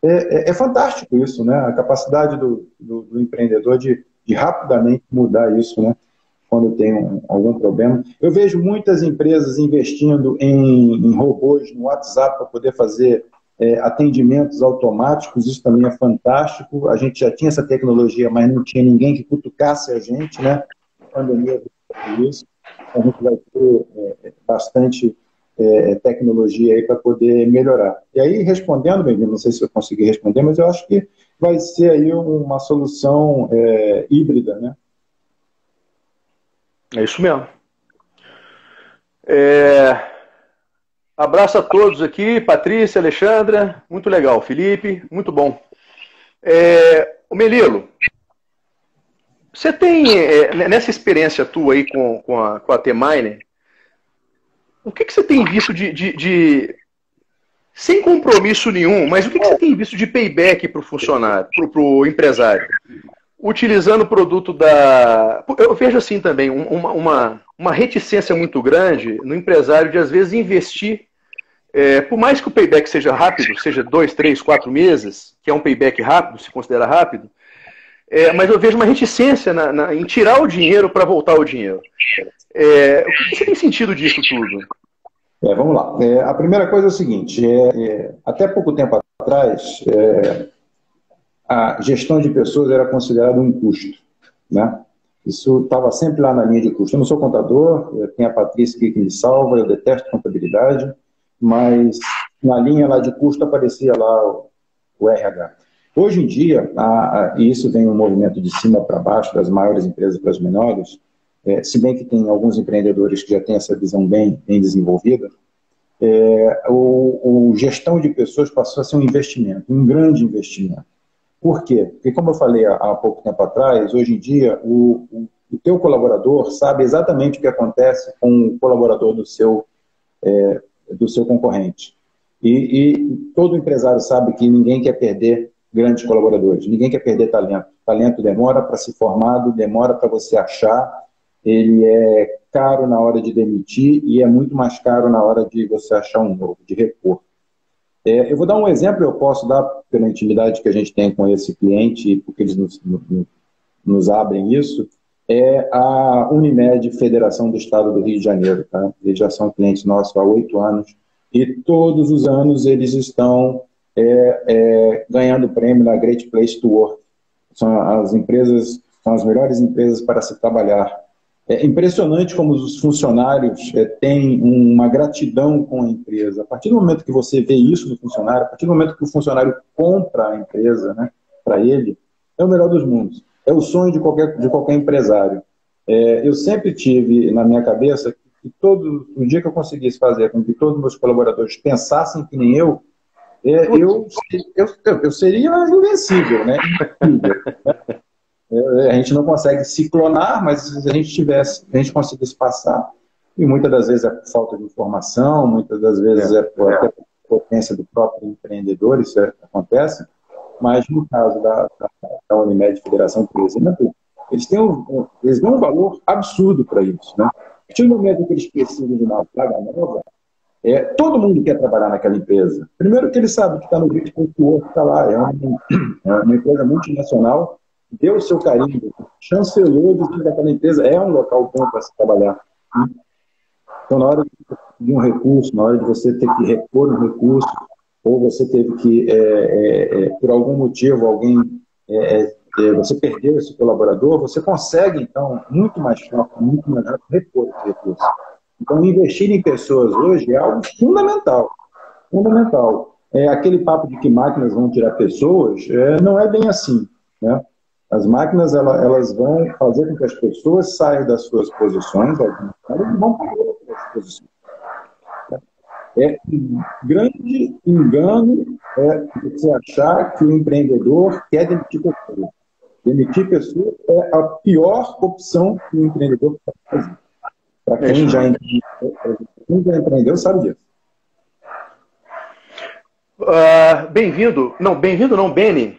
É fantástico isso, né? A capacidade do empreendedor de rapidamente mudar isso, né? Quando tem algum problema. Eu vejo muitas empresas investindo em robôs no WhatsApp para poder fazer atendimentos automáticos, isso também é fantástico. A gente já tinha essa tecnologia, mas não tinha ninguém que cutucasse a gente, né? A pandemia isso. A gente vai ter bastante tecnologia aí para poder melhorar. E aí, respondendo, bem-vindo, não sei se eu consegui responder, mas eu acho que vai ser aí uma solução híbrida, né? É isso mesmo. Abraço a todos aqui, Patrícia, Alexandra, muito legal, Felipe, muito bom. O Melilo, você tem, nessa experiência tua aí com a T-Miner, o que você tem visto sem compromisso nenhum, mas o que você tem visto de payback para o funcionário, para o empresário? Utilizando o produto da... Eu vejo assim também, uma reticência muito grande no empresário de, às vezes, investir, por mais que o payback seja rápido, seja 2, 3, 4 meses, que é um payback rápido, se considera rápido, mas eu vejo uma reticência em tirar o dinheiro para voltar o dinheiro. O que você tem sentido disso tudo? Vamos lá. A primeira coisa é o seguinte, até pouco tempo atrás, a gestão de pessoas era considerada um custo, né? Isso estava sempre lá na linha de custo. Eu não sou contador, eu tenho a Patrícia que me salva, eu detesto contabilidade, mas na linha lá de custo aparecia lá o RH. Hoje em dia, e isso vem um movimento de cima para baixo, das maiores empresas para as menores, se bem que tem alguns empreendedores que já têm essa visão bem desenvolvida, o gestão de pessoas passou a ser um investimento, um grande investimento. Por quê? Porque, como eu falei há pouco tempo atrás, hoje em dia, o teu colaborador sabe exatamente o que acontece com o colaborador do seu concorrente. E todo empresário sabe que ninguém quer perder grandes colaboradores, ninguém quer perder talento. Talento demora para ser formado, demora para você achar, ele é caro na hora de demitir e é muito mais caro na hora de você achar um novo, de repor. Eu vou dar um exemplo, eu posso dar pela intimidade que a gente tem com esse cliente, porque eles nos abrem isso, a Unimed Federação do Estado do Rio de Janeiro. Tá? Eles já são clientes nossos há 8 anos e todos os anos eles estão ganhando prêmio na Great Place to Work. São as melhores empresas para se trabalhar. É impressionante como os funcionários têm uma gratidão com a empresa. A partir do momento que você vê isso no funcionário, a partir do momento que o funcionário compra a empresa, né, para ele, é o melhor dos mundos. É o sonho de qualquer empresário. Eu sempre tive na minha cabeça que o dia que eu conseguisse fazer com que todos os meus colaboradores pensassem que nem eu seria invencível, né? A gente não consegue se clonar, mas se a gente conseguisse passar, e muitas das vezes é por falta de informação, muitas das vezes é por potência do próprio empreendedor, isso acontece, mas no caso da Unimed Federação, por exemplo, eles dão um valor absurdo para isso, né? A partir do momento que eles precisam de uma vaga nova, Todo mundo quer trabalhar naquela empresa. Primeiro que ele sabe que está no vídeo que o outro está lá. É uma empresa multinacional, deu o seu carinho, chancelou de que aquela empresa é um local bom para se trabalhar. Então, na hora de um recurso, na hora de você ter que repor um recurso, ou você teve que, por algum motivo, você perdeu esse colaborador, você consegue, então, muito mais rápido, muito mais rápido, repor esse recurso. Então, investir em pessoas hoje é algo fundamental. Fundamental. Aquele papo de que máquinas vão tirar pessoas, não é bem assim, né? As máquinas, elas vão fazer com que as pessoas saiam das suas posições, elas vão para outras posições. Um grande engano você achar que o empreendedor quer demitir pessoas. Demitir pessoas é a pior opção que o empreendedor pode fazer. Para quem já empreendeu, sabe disso. Bem-vindo não, Beni.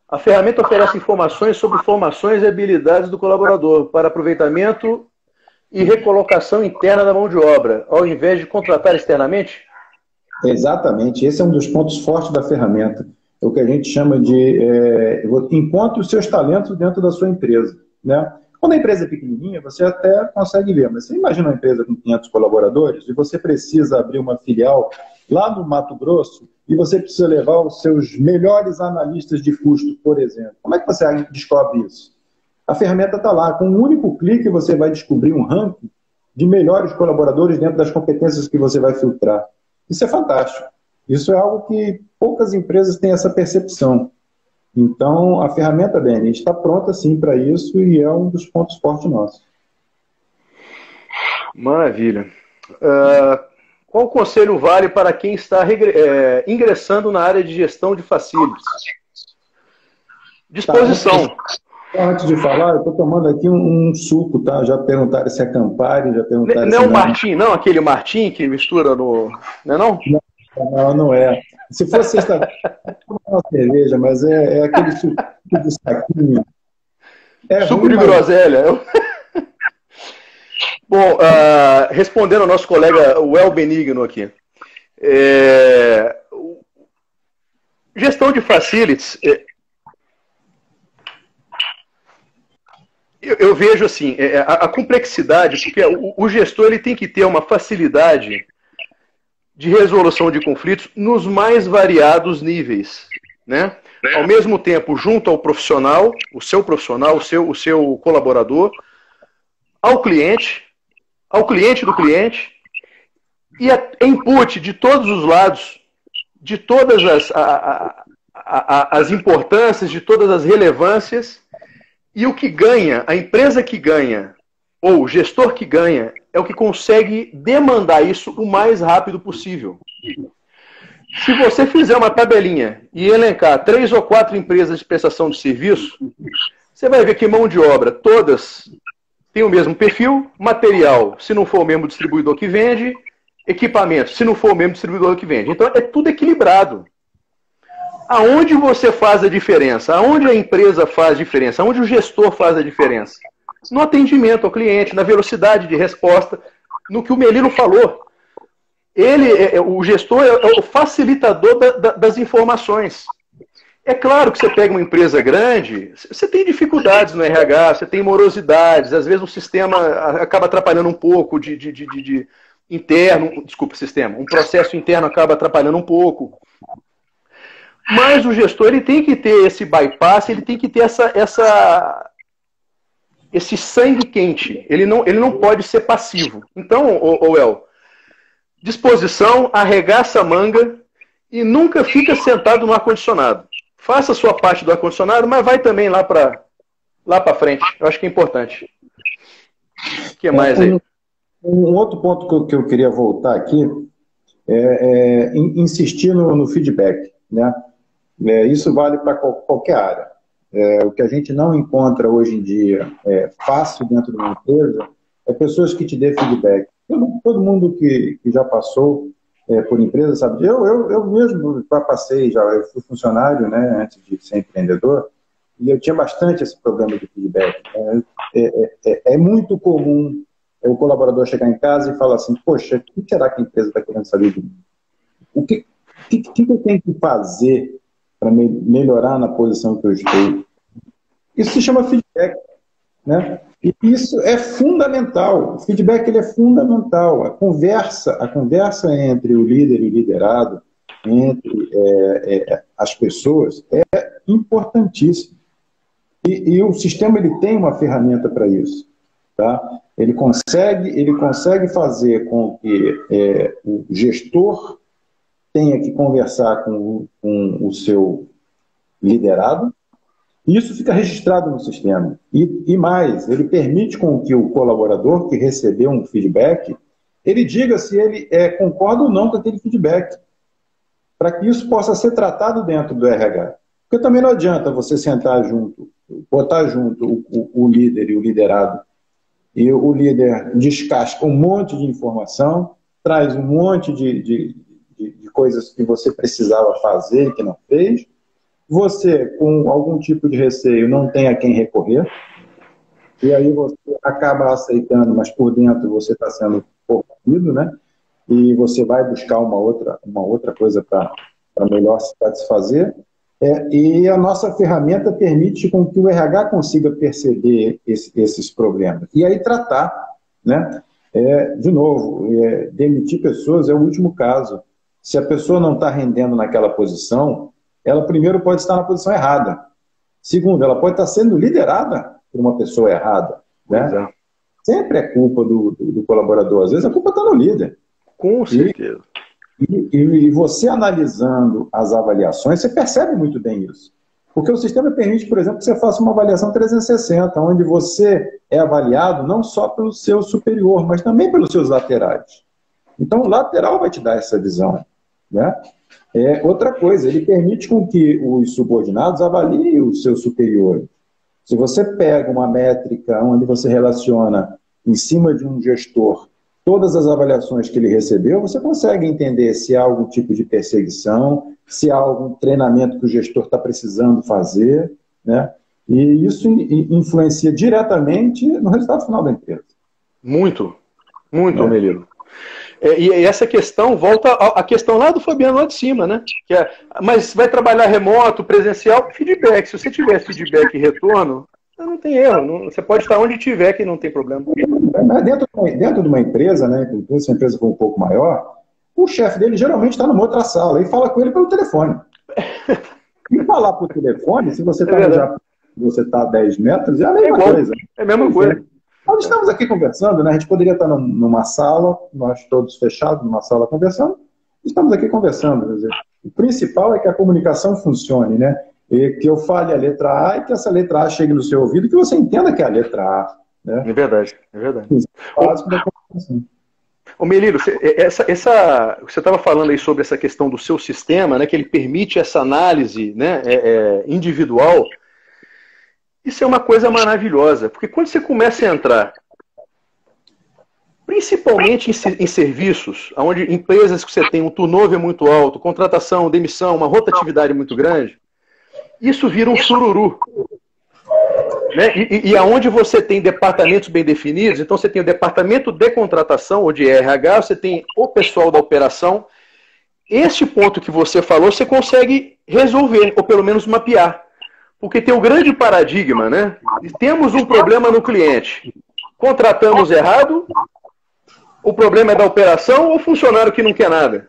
A ferramenta oferece informações sobre formações e habilidades do colaborador para aproveitamento e recolocação interna da mão de obra, ao invés de contratar externamente? Exatamente. Esse é um dos pontos fortes da ferramenta. É o que a gente chama de encontre os seus talentos dentro da sua empresa, né? Quando a empresa é pequenininha, você até consegue ver, mas você imagina uma empresa com 500 colaboradores e você precisa abrir uma filial lá no Mato Grosso e você precisa levar os seus melhores analistas de custo, por exemplo. Como é que você descobre isso? A ferramenta está lá. Com um único clique, você vai descobrir um ranking de melhores colaboradores dentro das competências que você vai filtrar. Isso é fantástico. Isso é algo que poucas empresas têm essa percepção. Então, a ferramenta, Beni, está pronta, sim, para isso e é um dos pontos fortes nossos. Maravilha. Qual conselho vale para quem está ingressando na área de gestão de facilities? Disposição. Antes de falar, eu estou tomando aqui um suco, tá? Já perguntaram se é Campari, já perguntaram não se é o Martim, não? Aquele Martim que mistura no... Não é não? Não é. Se fosse sexta-feira, uma cerveja, mas é aquele suco de saquinho. Suco de groselha. Bom, respondendo ao nosso colega Well Benigno aqui. Gestão de facilities... Eu vejo assim, a complexidade, porque o gestor ele tem que ter uma facilidade de resolução de conflitos nos mais variados níveis, né? Ao mesmo tempo, junto ao profissional, o seu colaborador, ao cliente do cliente, e input de todos os lados, de todas as importâncias, de todas as relevâncias. E o que ganha, a empresa que ganha, ou o gestor que ganha, é o que consegue demandar isso o mais rápido possível. Se você fizer uma tabelinha e elencar 3 ou 4 empresas de prestação de serviço, você vai ver que mão de obra, todas têm o mesmo perfil, material, se não for o mesmo distribuidor que vende, equipamento, se não for o mesmo distribuidor que vende. Então é tudo equilibrado. Aonde você faz a diferença? Aonde a empresa faz a diferença? Aonde o gestor faz a diferença? No atendimento ao cliente, na velocidade de resposta, no que o Melino falou. O gestor é o facilitador das informações. É claro que você pega uma empresa grande, você tem dificuldades no RH, você tem morosidades, às vezes o sistema acaba atrapalhando um pouco interno, desculpa, um processo interno acaba atrapalhando um pouco. Mas o gestor ele tem que ter esse bypass, ele tem que ter esse sangue quente. Ele não pode ser passivo. Então, El, disposição, arregaça a manga e nunca fica sentado no ar-condicionado. Faça a sua parte do ar-condicionado, mas vai também lá para frente. Eu acho que é importante. O que mais aí? Um outro ponto que eu queria voltar aqui é insistir no feedback, né? Isso vale para qualquer área. O que a gente não encontra hoje em dia fácil dentro de uma empresa é pessoas que te dêem feedback. Todo mundo que já passou por empresa sabe. Eu mesmo passei, eu fui funcionário, né, antes de ser empreendedor, e eu tinha bastante esse problema de feedback. É muito comum o colaborador chegar em casa e falar assim, poxa, o que será que a empresa está querendo saber de mim? O que eu tenho que fazer para melhorar na posição que eu estou? Isso se chama feedback, né? E isso é fundamental. O feedback ele é fundamental. A conversa entre o líder e o liderado, entre as pessoas, é importantíssima. E o sistema ele tem uma ferramenta para isso. Tá? Ele consegue fazer com que o gestor tenha que conversar com o seu liderado, e isso fica registrado no sistema. E mais, ele permite com que o colaborador que recebeu um feedback, ele diga se ele concorda ou não com aquele feedback, para que isso possa ser tratado dentro do RH. Porque também não adianta você sentar junto, botar junto o líder e o liderado, e o líder descasca um monte de informação, traz um monte de coisas que você precisava fazer e que não fez. Você, com algum tipo de receio, não tem a quem recorrer, e aí você acaba aceitando, mas por dentro você está sendo corrompido, né? E você vai buscar uma outra coisa para melhor se satisfazer. E a nossa ferramenta permite com que o RH consiga perceber esses problemas. E aí tratar, né? De novo, demitir pessoas é o último caso. Se a pessoa não está rendendo naquela posição, ela primeiro pode estar na posição errada. Segundo, ela pode estar sendo liderada por uma pessoa errada. Né? Sempre é culpa do colaborador. Às vezes a culpa está no líder. Com certeza. E você analisando as avaliações, você percebe muito bem isso. Porque o sistema permite, por exemplo, que você faça uma avaliação 360, onde você é avaliado não só pelo seu superior, mas também pelos seus laterais. Então, o lateral vai te dar essa visão. Né? Outra coisa, ele permite com que os subordinados avaliem os seus superiores. Se você pega uma métrica onde você relaciona em cima de um gestor todas as avaliações que ele recebeu, você consegue entender se há algum tipo de perseguição, se há algum treinamento que o gestor está precisando fazer, né? E isso influencia diretamente no resultado final da empresa. Muito, Melilo. E essa questão volta à questão lá do Fabiano, lá de cima, né? Mas vai trabalhar remoto, presencial, feedback. Se você tiver feedback e retorno, não tem erro. Você pode estar onde tiver que não tem problema. Mas dentro de uma empresa, né? Se a empresa for um pouco maior, o chefe dele geralmente está numa outra sala e fala com ele pelo telefone. E falar por telefone, se você está a 10 metros, é a mesma coisa. É a mesma coisa. Nós estamos aqui conversando, né? A gente poderia estar numa sala, nós todos fechados, numa sala conversando, estamos aqui conversando. Quer dizer, o principal é que a comunicação funcione, né? E que eu fale a letra A e que essa letra A chegue no seu ouvido e que você entenda que é a letra A. Né? É verdade. Básico da comunicação. Ô Melilo, você estava falando aí sobre essa questão do seu sistema, né? Que ele permite essa análise, né, individual. Isso é uma coisa maravilhosa, porque quando você começa a entrar, principalmente em serviços, onde empresas que você tem um turnover muito alto, contratação, demissão, uma rotatividade muito grande, isso vira um sururu. Né? E aonde você tem departamentos bem definidos, então você tem o departamento de contratação, ou de RH, você tem o pessoal da operação. Este ponto que você falou, você consegue resolver, ou pelo menos mapear. Porque tem o grande paradigma, né? Temos um problema no cliente. Contratamos errado, o problema é da operação ou o funcionário que não quer nada.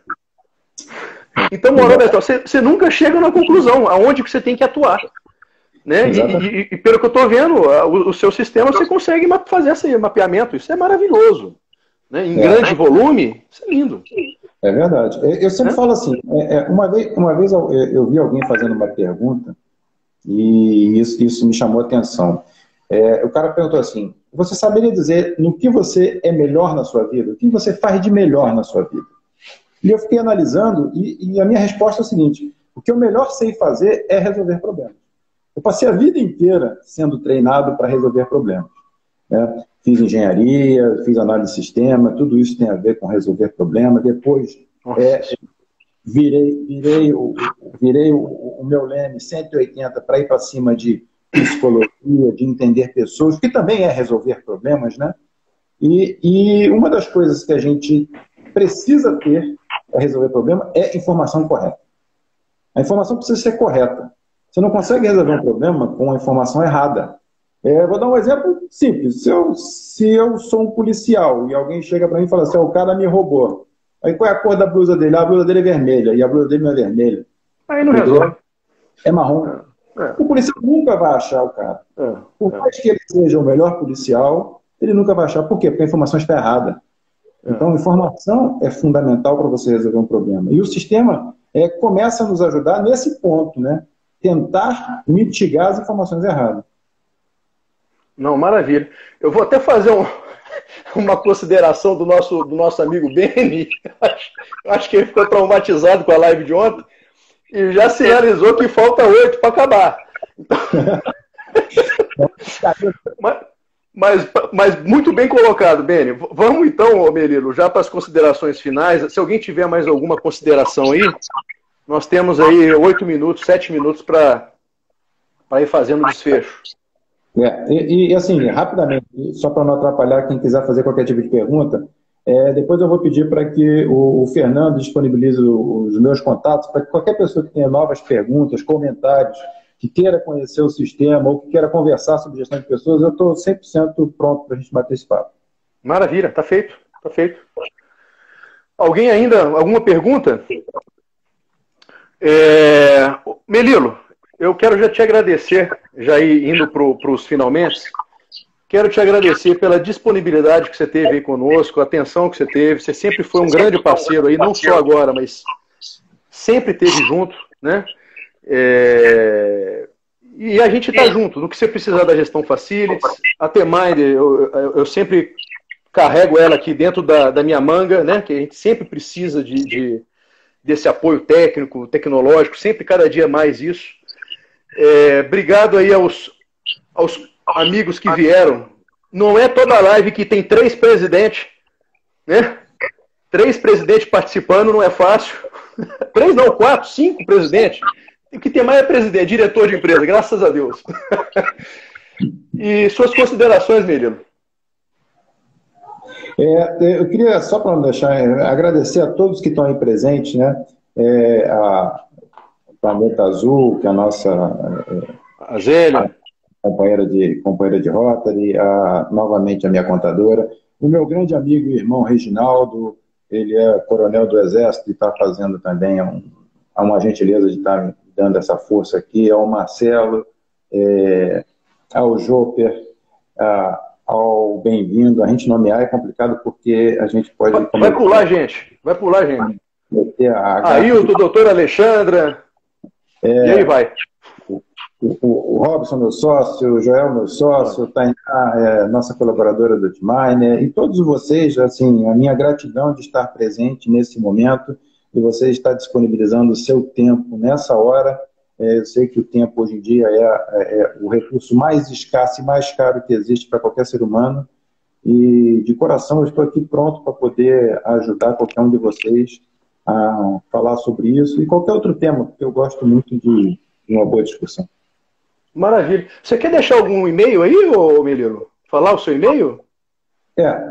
Então, você nunca chega na conclusão, aonde que você tem que atuar. Né? E pelo que eu estou vendo, o seu sistema, você consegue fazer esse mapeamento. Isso é maravilhoso. Né? Em grande volume, isso é lindo. É verdade. Eu sempre falo assim, uma vez eu vi alguém fazendo uma pergunta, e isso me chamou a atenção. O cara perguntou assim, você saberia dizer no que você é melhor na sua vida? O que você faz de melhor na sua vida? E eu fiquei analisando, e a minha resposta é a seguinte, o que eu melhor sei fazer é resolver problemas. Eu passei a vida inteira sendo treinado para resolver problemas. Né? Fiz engenharia, fiz análise de sistema, tudo isso tem a ver com resolver problemas. Depois virei o meu leme 180 para ir para cima de psicologia, de entender pessoas, que também é resolver problemas, né? E uma das coisas que a gente precisa ter para resolver o problema é informação correta. A informação precisa ser correta. Você não consegue resolver um problema com a informação errada. Vou dar um exemplo simples. Se eu sou um policial e alguém chega para mim e fala assim, o cara me roubou. Aí qual é a cor da blusa dele? A blusa dele é vermelha e a blusa dele não é vermelha. Aí não resolve. É marrom. O policial nunca vai achar o cara. Por mais que ele seja o melhor policial, ele nunca vai achar. Por quê? Porque a informação está errada. Então, informação é fundamental para você resolver um problema. E o sistema começa a nos ajudar nesse ponto, né? Tentar mitigar as informações erradas. Não, maravilha. Eu vou até fazer uma consideração do nosso amigo Beni. Acho que ele ficou traumatizado com a live de ontem e já sinalizou que falta 8 para acabar. Então... mas muito bem colocado, Beni. Vamos então, Melilo, já para as considerações finais. Se alguém tiver mais alguma consideração aí, nós temos aí 8 minutos, 7 minutos para ir fazendo o desfecho. E assim, rapidamente, só para não atrapalhar quem quiser fazer qualquer tipo de pergunta, depois eu vou pedir para que o Fernando disponibilize os meus contatos, para que qualquer pessoa que tenha novas perguntas, comentários, que queira conhecer o sistema ou que queira conversar sobre gestão de pessoas, eu estou 100% pronto para a gente bater esse papo. Maravilha, tá feito, tá feito. Alguém ainda, alguma pergunta? Melilo, eu quero já te agradecer, já indo para os finalmente, quero te agradecer pela disponibilidade que você teve aí conosco, a atenção que você teve, você sempre foi um grande parceiro aí, não só agora, mas sempre esteve junto, né? E a gente está junto, no que você precisar da gestão Facilities, a T-Minder, eu sempre carrego ela aqui dentro da minha manga, né? Que a gente sempre precisa desse apoio técnico, tecnológico, sempre cada dia mais isso. Obrigado aí aos amigos que vieram. Não é toda live que tem 3 presidentes, né? 3 presidentes participando não é fácil. 3 não, 4, 5 presidentes. O que tem mais é presidente, diretor de empresa, graças a Deus. E suas considerações, Melilo? Eu queria, só para não deixar, agradecer a todos que estão aí presentes, né? A Planeta Azul, que é a nossa a Zélia, companheira de Rotary, novamente a minha contadora, o meu grande amigo e irmão Reginaldo, ele é coronel do Exército e está fazendo também uma gentileza de estar me dando essa força aqui, ao Marcelo, ao Joper, ao Bem-vindo. A gente nomear é complicado porque a gente pode... Vai pular, gente. Vai pular, gente. Ailton, doutora Alexandra, e aí vai. O Robson, meu sócio, o Joel, meu sócio, Tainá, nossa colaboradora do T-Minder, e todos vocês, assim, a minha gratidão de estar presente nesse momento, e você estar disponibilizando o seu tempo nessa hora. Eu sei que o tempo hoje em dia é o recurso mais escasso e mais caro que existe para qualquer ser humano, e de coração eu estou aqui pronto para poder ajudar qualquer um de vocês a falar sobre isso e qualquer outro tema, porque eu gosto muito de uma boa discussão. Maravilha. Você quer deixar algum e-mail aí, Melilo? Falar o seu e-mail?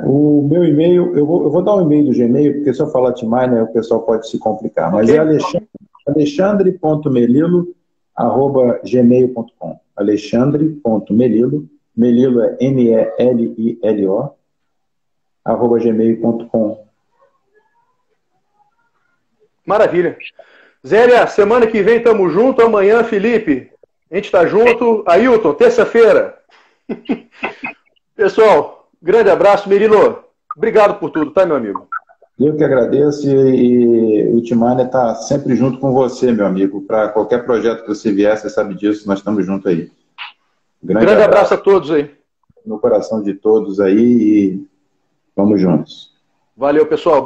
O meu e-mail, eu vou dar um e-mail do Gmail, porque se eu falar T-Minder, o pessoal pode se complicar, mas é alexandre.melilo@gmail.com. alexandre.melilo, Melilo é MELILO, @gmail.com. Maravilha. Zélia, semana que vem tamo junto, amanhã, Felipe, a gente tá junto. Ailton, terça-feira. Pessoal, grande abraço. Melilo, obrigado por tudo, tá, meu amigo? Eu que agradeço e o T-Minder está sempre junto com você, meu amigo. Para qualquer projeto que você vier, você sabe disso, nós estamos juntos aí. Grande abraço a todos aí. No coração de todos aí e vamos juntos. Valeu, pessoal.